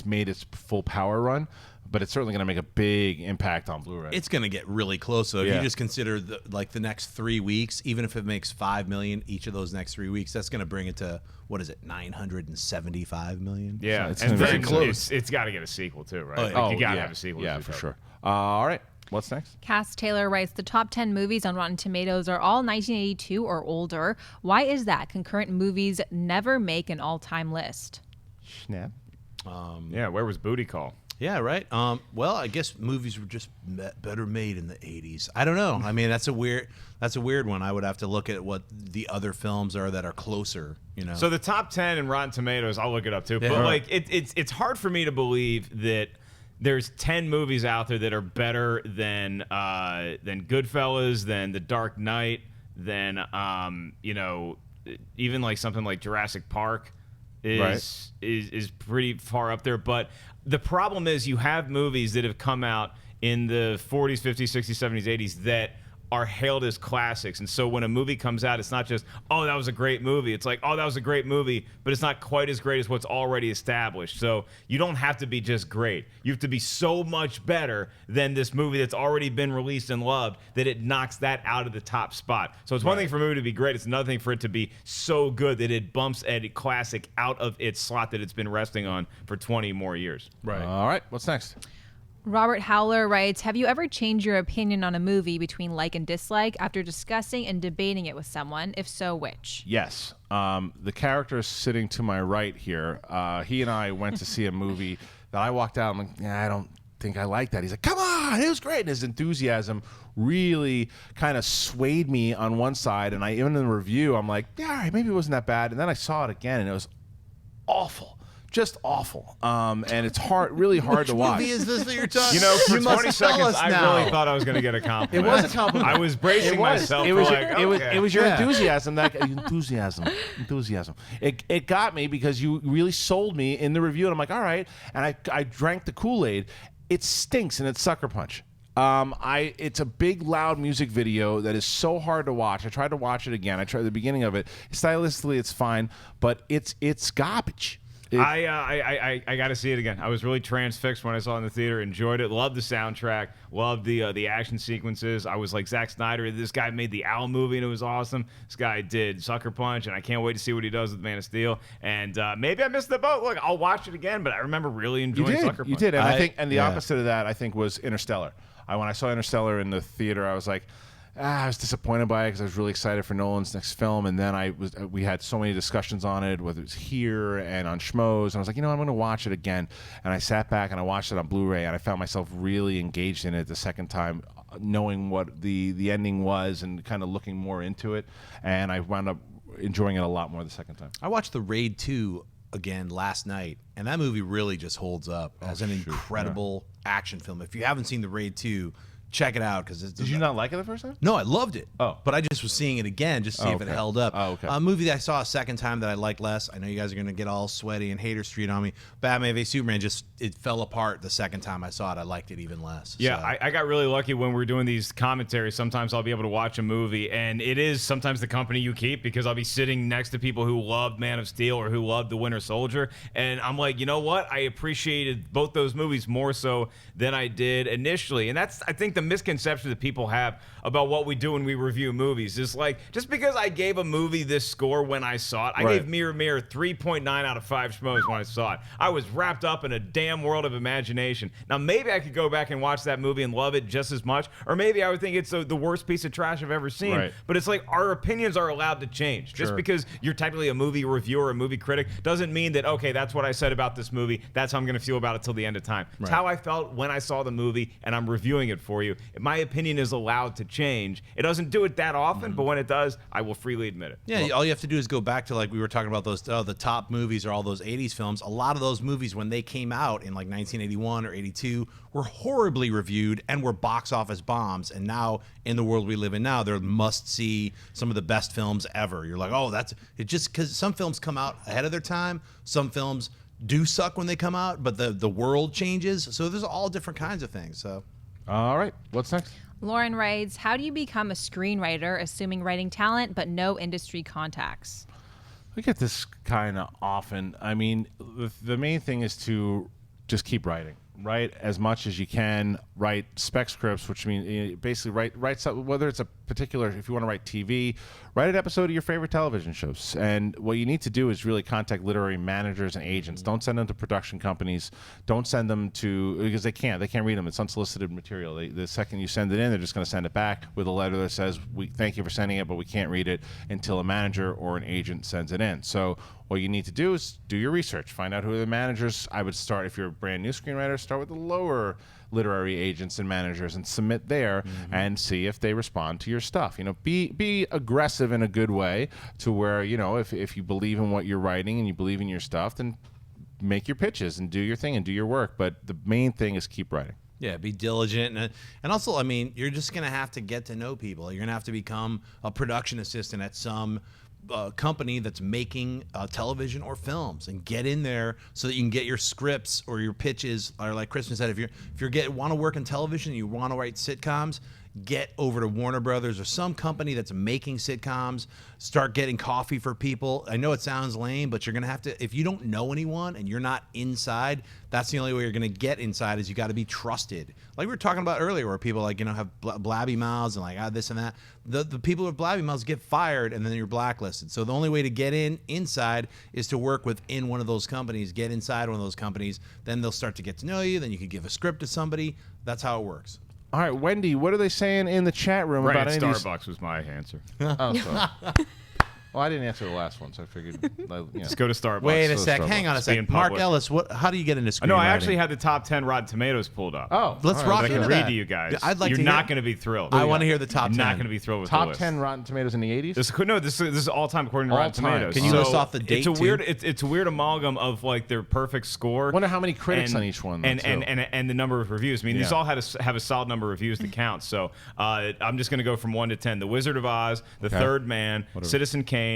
made its full power run, but it's certainly going to make a big impact on Blu-ray. It's going to get really close. So if Yeah. you just consider the next 3 weeks, even if it makes 5 million each of those next 3 weeks, that's going to bring it to, what is it, 975 million? Yeah, it's and very then close. It's got to get a sequel too, right? Oh, Like, yeah. you got to yeah. have a sequel. Yeah, to for Zootopia. sure. All right, what's next? Cass Taylor writes, the top 10 movies on Rotten Tomatoes are all 1982 or older. Why is that? Concurrent movies never make an all-time list. Schnepp. Yeah, where was Booty Call? Yeah, right. Well, I guess movies were just better made in the 80s. I don't know. I mean, that's a weird one. I would have to look at what the other films are that are closer, you know. So the top 10 in Rotten Tomatoes, I'll look it up too. Yeah. But like it's hard for me to believe that there's 10 movies out there that are better than Goodfellas, than The Dark Knight, than even like something like Jurassic Park is pretty far up there. But the problem is you have movies that have come out in the 40s, 50s, 60s, 70s, 80s that are hailed as classics. And so when a movie comes out, it's not just, oh, that was a great movie. It's like, oh, that was a great movie, but it's not quite as great as what's already established. So you don't have to be just great. You have to be so much better than this movie that's already been released and loved that it knocks that out of the top spot. So it's one thing for a movie to be great. It's another thing for it to be so good that it bumps a classic out of its slot that it's been resting on for 20 more years. Right. All right, what's next? Robert Howler writes, have you ever changed your opinion on a movie between like and dislike after discussing and debating it with someone? If so, which? Yes. The character sitting to my right here, he and I went to see a movie that I walked out, I'm like, yeah, I don't think I like that. He's like, come on, it was great. And his enthusiasm really kind of swayed me on one side. And even in the review, I'm like, yeah, all right, maybe it wasn't that bad. And then I saw it again, and it was awful. Just awful, and it's really hard to watch. Which movie is this that you're talking? You know, for You must 20 tell seconds, us I now. really thought I was going to get a compliment. It was a compliment. I was bracing myself. It was, for your, like, it was your Yeah. enthusiasm. Enthusiasm. It got me because you really sold me in the review, and I'm like, all right. And I drank the Kool-Aid. It stinks, and it's Sucker Punch. It's a big, loud music video that is so hard to watch. I tried to watch it again. I tried the beginning of it. Stylistically, it's fine, but it's garbage. I got to see it again. I was really transfixed when I saw it in the theater. Enjoyed it. Loved the soundtrack. Loved the action sequences. I was like Zack Snyder. This guy made the Owl movie, and it was awesome. This guy did Sucker Punch, and I can't wait to see what he does with Man of Steel. And maybe I missed the boat. Look, I'll watch it again, but I remember really enjoying Sucker Punch. You did, and I think, and the yeah. opposite of that, I think, was Interstellar. When I saw Interstellar in the theater, I was like, I was disappointed by it because I was really excited for Nolan's next film, and then we had so many discussions on it, whether it's here and on Schmoes, and I was like, I'm going to watch it again. And I sat back and I watched it on Blu-ray, and I found myself really engaged in it the second time, knowing what the ending was and kind of looking more into it, and I wound up enjoying it a lot more the second time. I watched The Raid 2 again last night, and that movie really just holds up as an incredible action film. If you haven't seen The Raid 2, check it out. Did you not like it the first time? No, I loved it. Oh. But I just was seeing it again just to see if it held up. Oh, okay. A movie that I saw a second time that I liked less. I know you guys are going to get all sweaty and hater street on me. Batman v Superman, it fell apart the second time I saw it. I liked it even less. Yeah, So. I got really lucky when we're doing these commentaries. Sometimes I'll be able to watch a movie, and it is sometimes the company you keep because I'll be sitting next to people who loved Man of Steel or who loved The Winter Soldier, and I'm like, you know what? I appreciated both those movies more so than I did initially, and that's, I think, the misconception that people have about what we do when we review movies is like, just because I gave a movie this score when I saw it, I gave Mirror Mirror 3.9 out of 5 schmoes when I saw it. I was wrapped up in a damn world of imagination. Now, maybe I could go back and watch that movie and love it just as much, or maybe I would think it's the worst piece of trash I've ever seen. Right. But it's like, our opinions are allowed to change. Just because you're technically a movie reviewer, a movie critic, doesn't mean that, okay, that's what I said about this movie, that's how I'm going to feel about it till the end of time. It's how I felt when I saw the movie, and I'm reviewing it for you. My opinion is allowed to change. It doesn't do it that often, but when it does, I will freely admit it. Yeah, all you have to do is go back to, like we were talking about, those the top movies or all those 80s films. A lot of those movies, when they came out in like 1981 or 82, were horribly reviewed and were box office bombs. And now, in the world we live in now, they're must-see, some of the best films ever. You're like, oh, that's it, just because some films come out ahead of their time. Some films do suck when they come out, but the world changes. So there's all different kinds of things. So, all right, what's next? Lauren writes, how do you become a screenwriter, assuming writing talent but no industry contacts? We get this kind of often. I mean, the main thing is to just keep writing. Write as much as you can. Write spec scripts, which means basically write something, whether it's a particular, if you want to write TV, write an episode of your favorite television shows. And what you need to do is really contact literary managers and agents. Don't send them to production companies. Don't send them to, because they can't read them. It's unsolicited material. The second you send it in, they're just going to send it back with a letter that says, we thank you for sending it, but we can't read it until a manager or an agent sends it in. So what you need to do is do your research. Find out who are the managers. I would start, if you're a brand new screenwriter, start with the lower literary agents and managers and submit there and see if they respond to your stuff. Be aggressive in a good way to where, if you believe in what you're writing and you believe in your stuff, then make your pitches and do your thing and do your work. But the main thing is keep writing. Yeah, be diligent. And also, I mean, you're just going to have to get to know people. You're going to have to become a production assistant at some company that's making television or films, and get in there so that you can get your scripts or your pitches. Or like Kristen said, if you want to work in television, you want to write sitcoms, get over to Warner Brothers or some company that's making sitcoms. Start getting coffee for people. I know it sounds lame, but you're going to have to, if you don't know anyone and you're not inside, that's the only way you're going to get inside, is you got to be trusted. Like we were talking about earlier, where people have blabby mouths and like this and that. The people with blabby mouths get fired and then you're blacklisted. So the only way to get inside is to work within one of those companies, get inside one of those companies. Then they'll start to get to know you. Then you could give a script to somebody. That's how it works. All right, Wendy, what are they saying in the chat room Right, about any of these? Starbucks was my answer. Oh, sorry. Well, I didn't answer the last one, so I figured. Let's go to Starbucks. Wait a So sec. Starbucks. Hang on a Being sec. Mark public. Ellis, how do you get into screenwriting? No, I actually had the top 10 Rotten Tomatoes pulled up. Oh, Let's all right. rock I into can that. read to you guys. I'd like You're to not hear. going to be thrilled. I want to hear the top 10. You're not going to be thrilled with the Top list. 10 Rotten Tomatoes in the 80s? This is all time according to All Rotten time. Tomatoes. Can you So list off the date, It's a too? weird. It's a weird amalgam of like their perfect score. Wonder how many critics and- on each one, though, and, too. and the number of reviews. I mean, these Yeah. all have a solid number of reviews to count. So I'm just going to go from 1 to 10. The Wizard of Oz, The Third Man, Citizen Kane,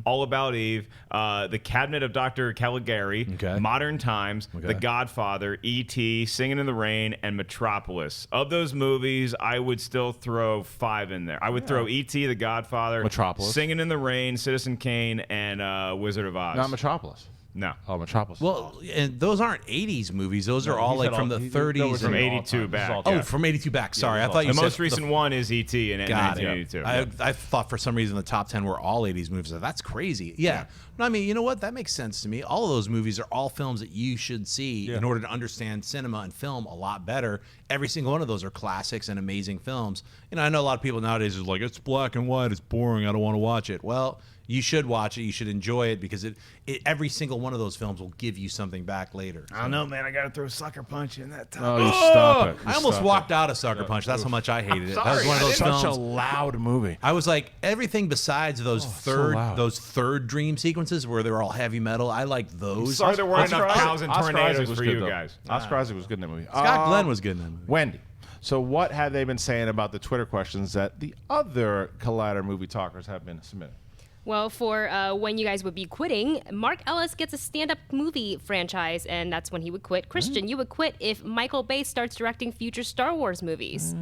All About Eve, The Cabinet of Dr. Caligari, Okay. Modern Times, Okay. The Godfather, E.T., Singing in the Rain, and Metropolis. Of those movies, I would still throw 5 in there. I would throw E.T., The Godfather, Metropolis. Singing in the Rain, Citizen Kane, and Wizard of Oz. Not Metropolis. No. Oh, Metropolis. Well, and those aren't 80s movies. Those are all he like said from the he- 30s. no, it's From and- all 82 time. This is back. all Oh, time. from 82 back. Sorry, I it's thought you The said most recent one is E.T. in Got it. 1982. I thought for some reason the top 10 were all 80s movies. That's crazy. Yeah. No, I mean, you know what? That makes sense to me. All of those movies are all films that you should see in order to understand cinema and film a lot better. Every single one of those are classics and amazing films. I know a lot of people nowadays is like, it's black and white, it's boring, I don't want to watch it. Well, you should watch it. You should enjoy it because every single one of those films will give you something back later. I don't know, man. I got to throw Sucker Punch in that time. Oh, you stop it. You I almost stop walked out of Sucker Punch. That's how much I hated it. That was one of those Such films. a loud movie. I was like, everything besides those loud. third dream sequences where they were all heavy metal. I liked those. Sorry there weren't Oscar enough Isaac- cows and Oscar Isaac tornadoes was for good, you though. guys. Oscar Isaac was good in that movie. Scott Glenn was good in that movie. Wendy. So what have they been saying about the Twitter questions that the other Collider movie talkers have been submitting? Well, for when you guys would be quitting, Mark Ellis gets a stand-up movie franchise, and that's when he would quit. Christian, you would quit if Michael Bay starts directing future Star Wars movies.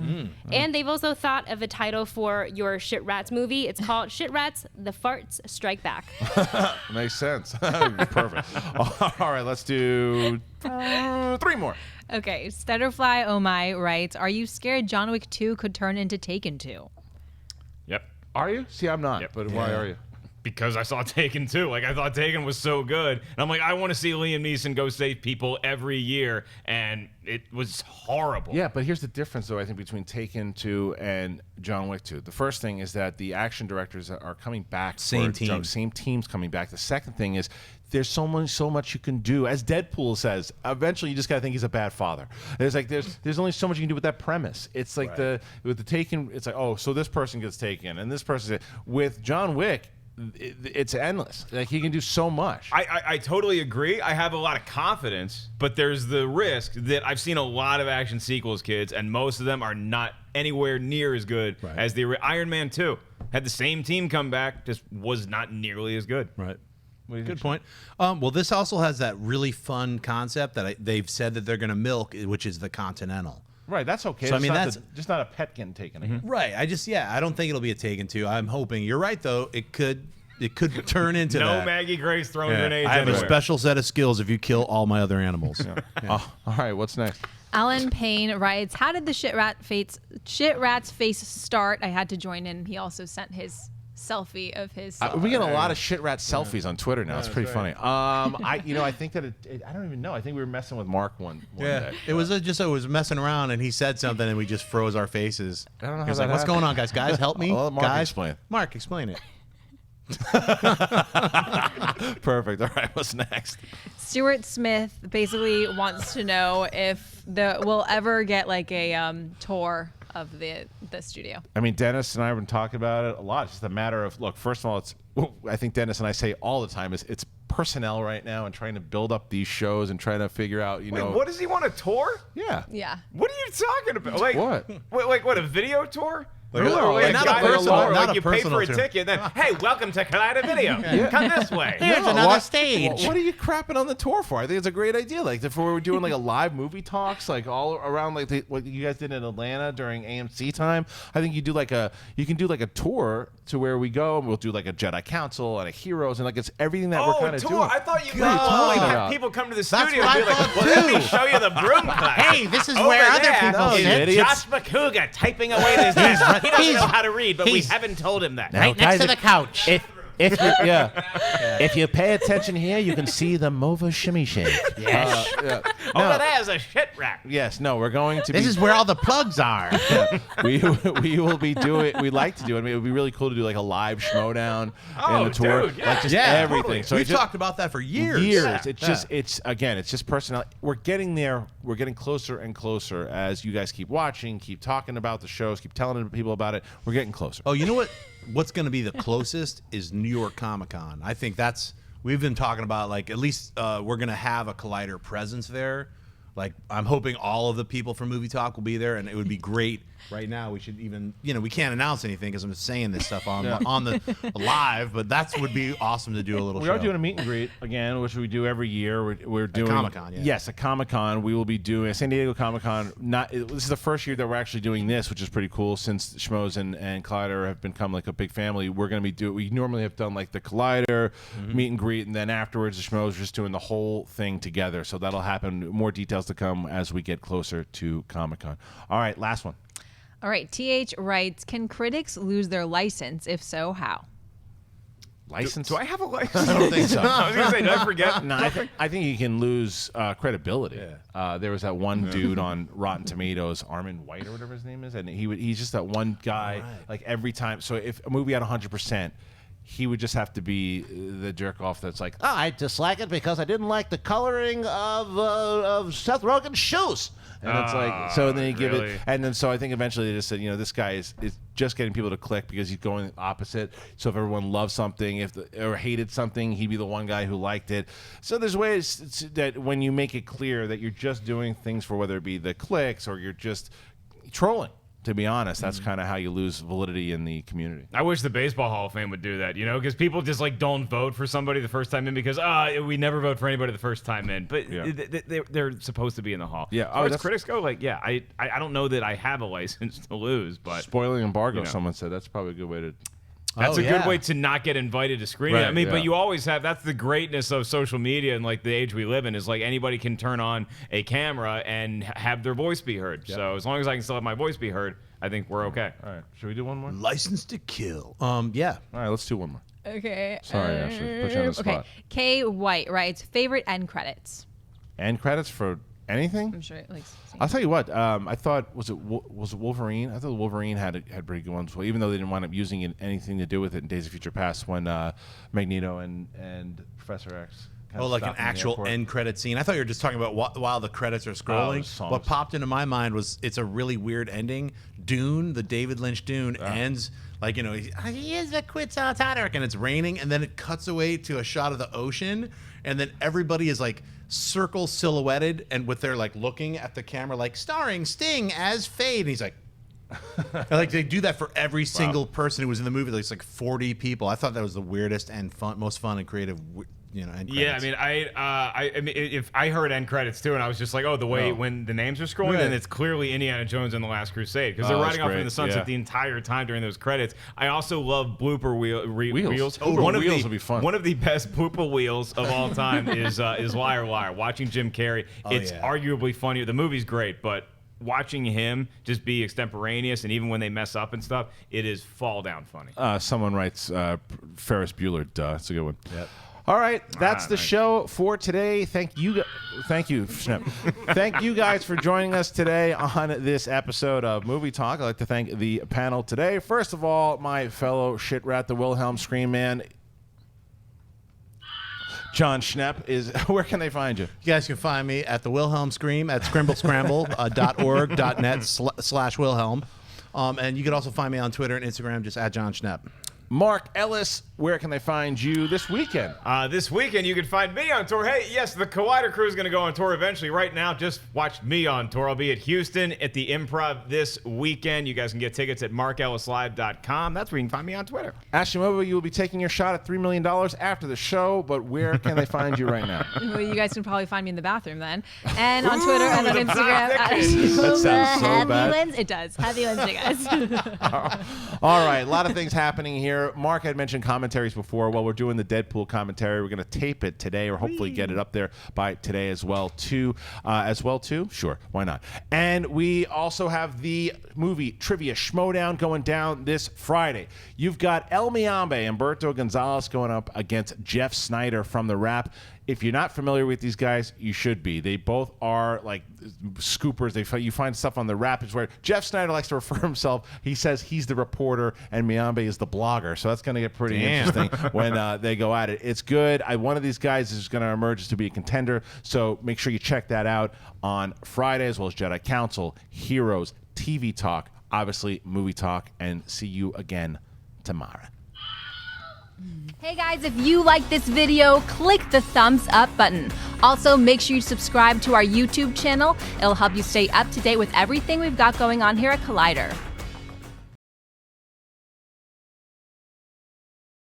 And they've also thought of a title for your Shit Rats movie. It's called Shit Rats: The Farts Strike Back. Makes sense. Perfect. All right, let's do 3 more. Okay, Stutterfly Oh My writes, "Are you scared John Wick 2 could turn into Taken 2?" Yep. Are you? See, I'm not. Yep. But why are you? Because I saw Taken 2. Like, I thought Taken was so good. And I'm like, I want to see Liam Neeson go save people every year. And it was horrible. Yeah, but here's the difference, though, I think, between Taken 2 and John Wick 2. The first thing is that the action directors are coming back. Same team. Same team's coming back. The second thing is there's so much you can do. As Deadpool says, eventually you just got to think he's a bad father. There's only so much you can do with that premise. It's like with the Taken, it's like, oh, so this person gets taken and this person. With John Wick, it's endless. Like, he can do so much. I totally agree. I have a lot of confidence, but there's the risk that I've seen a lot of action sequels, kids, and most of them are not anywhere near as good as the Iron Man 2. Had the same team come back, just was not nearly as good. Right. Good point. Well, this also has that really fun concept that they've said that they're going to milk, which is the Continental. Right, that's okay. So, I mean, that's just not a pet getting taken again. Right. I don't think it'll be a Taken 2. I'm hoping. You're right, though. It could turn into No that. Maggie Grace throwing grenades I have a everywhere. special set of skills if you kill all my other animals. All right, what's next? Alan Payne writes, how did the shit rat's face start? I had to join in. He also sent his selfie of his. We get a lot of shit rat selfies on Twitter now. It's pretty funny. I think that I don't even know. I think we were messing with Mark one day. It was it was messing around, and he said something, and we just froze our faces. I don't know how He's that like, "What's happened." going on, guys? Guys, help me! I'll let Mark guys, explain. Mark, explain it." Perfect. All right, what's next? Stuart Smith basically wants to know if we'll ever get like a tour of the studio. I mean, Dennis and I have been talking about it a lot. It's just a matter of, look, first of all, I think Dennis and I say all the time, it's personnel right now and trying to build up these shows and trying to figure out, Wait, what does he want, a tour? Yeah. Yeah. What are you talking about? Like What? Like what, a video tour? Like Not not a personal- not a you pay personal for a tour. ticket, then, hey, welcome to Collider Video. Come this way. Here's another what, stage. What are you crapping on the tour for? I think it's a great idea. Like if we were doing like a live movie talks, like all around, like what you guys did in Atlanta during AMC time. I think you can do like a tour to where we go, and we'll do like a Jedi Council and a Heroes, and like it's everything that we're kind of tour. doing. I thought you What are you talking have about? people come to the That's studio what and be I like, thought, well, let me too. show you the broom class. Hey, this is Over where other there people No, sit. idiot. Josh McCouga typing away at his desk. He doesn't know how to read, but we haven't told him that. Right next to the couch. If you pay attention here, you can see the Mova Shimmy Shake. Yes. Over there's a shit rack. Yes. No. We're going to. This is where all the plugs are. we will be doing. We'd like to do it. I mean, it would be really cool to do like a live schmodown in the tour, dude, yeah. like just Yeah, everything. totally. So We've it's just- talked about that for years. It's just personnel. We're getting there. We're getting closer and closer as you guys keep watching, keep talking about the shows, keep telling people about it. We're getting closer. Oh, you know what? What's going to be the closest is New York Comic Con. I think we've been talking about, like, at least we're going to have a Collider presence there. Like, I'm hoping all of the people from Movie Talk will be there, and it would be great. Right now, we should even, we can't announce anything because I'm just saying this stuff on the live, but that would be awesome to do a little We show. are doing a meet and greet again, which we do every year. We're doing Comic-Con, yeah. Yes, a Comic-Con. We will be doing a San Diego Comic-Con. This is the first year that we're actually doing this, which is pretty cool. Since Schmoes and Collider have become like a big family, we're going to be we normally have done like the Collider meet and greet, and then afterwards the Schmoes are just doing the whole thing together. So that'll happen. More details to come as we get closer to Comic-Con. All right, last one. All right. TH writes, can critics lose their license? If so, how? License? Do I have a license? I don't think so. I was going to say, don't forget. No, I think you can lose credibility. There was that one dude on Rotten Tomatoes, Armin White or whatever his name is, and he's just that one guy. Like every time, so if a movie had 100%, he would just have to be the jerk off that's like, I dislike it because I didn't like the coloring of Seth Rogen's shoes. And it's like, so then you give really? it, and then so I think eventually they just said, this guy is just getting people to click because he's going opposite. So if everyone loves something, or hated something, he'd be the one guy who liked it. So there's ways that when you make it clear that you're just doing things for whether it be the clicks or you're just trolling. To be honest, that's kind of how you lose validity in the community. I wish the Baseball Hall of Fame would do that, because people just like don't vote for somebody the first time in because we never vote for anybody the first time in. But they're supposed to be in the hall. Yeah. As far as That's- critics go, I don't know that I have a license to lose, but Spoiling embargo, someone said that's probably a good way to. that's Oh, a good yeah. way to not get invited to screening. Right, I mean, yeah. but you always have. That's the greatness of social media and like the age we live in is like anybody can turn on a camera and have their voice be heard. So as long as I can still have my voice be heard, I think we're okay. All right, should we do one more? License to Kill. Yeah. All right, let's do one more. Okay. Sorry, Ashley, put you on the spot. Okay. K. White writes, favorite end credits. End credits for anything? I'm sure. I'll tell you what. I thought was it Wolverine? I thought Wolverine had pretty good ones. Well, even though they didn't wind up using anything to do with it in Days of Future Past, when Magneto and Professor X. Oh, like an actual end credit scene. I thought you were just talking about while the credits are scrolling. songs. What popped into my mind was it's a really weird ending. Dune, the David Lynch Dune, ends like, he is a Quetzalcoatl, and it's raining, and then it cuts away to a shot of the ocean, and then everybody is like circle silhouetted, and with their like looking at the camera, like starring Sting as Fade, and he's like. And, like they do that for every single person who was in the movie. There's like 40 people. I thought that was the weirdest and most fun and creative end Yeah, credits. I mean, if I heard end credits too, and I was just like, oh, the way when the names are scrolling, then it's clearly Indiana Jones and the Last Crusade because they're that's riding off great. into the sunset Yeah. the entire time during those credits. I also love blooper Wheels. reels. Blooper wheels would be fun. One of the best blooper wheels of all time is Liar Liar. Watching Jim Carrey, it's arguably funnier. The movie's great, but watching him just be extemporaneous and even when they mess up and stuff, it is fall down funny. Someone writes Ferris Bueller. Duh, it's a good one. Yep. All right, that's the show for today. Thank you, Schnepp. Thank you guys for joining us today on this episode of Movie Talk. I'd like to thank the panel today. First of all, my fellow shit rat, the Wilhelm Scream Man, Jon Schnepp. Where can they find you? You guys can find me at the Wilhelm Scream at scrimblescramble.org.net/Wilhelm. And you can also find me on Twitter and Instagram just at Jon Schnepp. Mark Ellis, where can they find you this weekend? This weekend, you can find me on tour. Hey, yes, the Collider crew is going to go on tour eventually. Right now, just watch me on tour. I'll be at Houston at the Improv this weekend. You guys can get tickets at markellislive.com. That's where you can find me on Twitter. Ashley Moba, you will be taking your shot at $3 million after the show, but where can they find you right now? Well, you guys can probably find me in the bathroom then. And on Twitter and on Instagram. That sounds so bad. It does. Happy Wednesday, guys. All right, a lot of things happening here. Mark had mentioned commentaries before. Well, we're doing the Deadpool commentary. We're going to tape it today, or hopefully get it up there by today as well, too. Sure, why not? And we also have the movie Trivia Schmodown going down this Friday. You've got El Miambe, Humberto Gonzalez, going up against Jeff Snyder from The Wrap. If you're not familiar with these guys, you should be. They both are like scoopers. You find stuff on The Wrap where Jeff Snyder likes to refer himself. He says he's the reporter and Miambe is the blogger. So that's going to get pretty interesting when they go at it. It's good. One of these guys is going to emerge to be a contender. So make sure you check that out on Friday, as well as Jedi Council, Heroes, TV Talk, obviously Movie Talk, and see you again tomorrow. Hey guys, if you like this video, click the thumbs up button. Also, make sure you subscribe to our YouTube channel. It'll help you stay up to date with everything we've got going on here at Collider.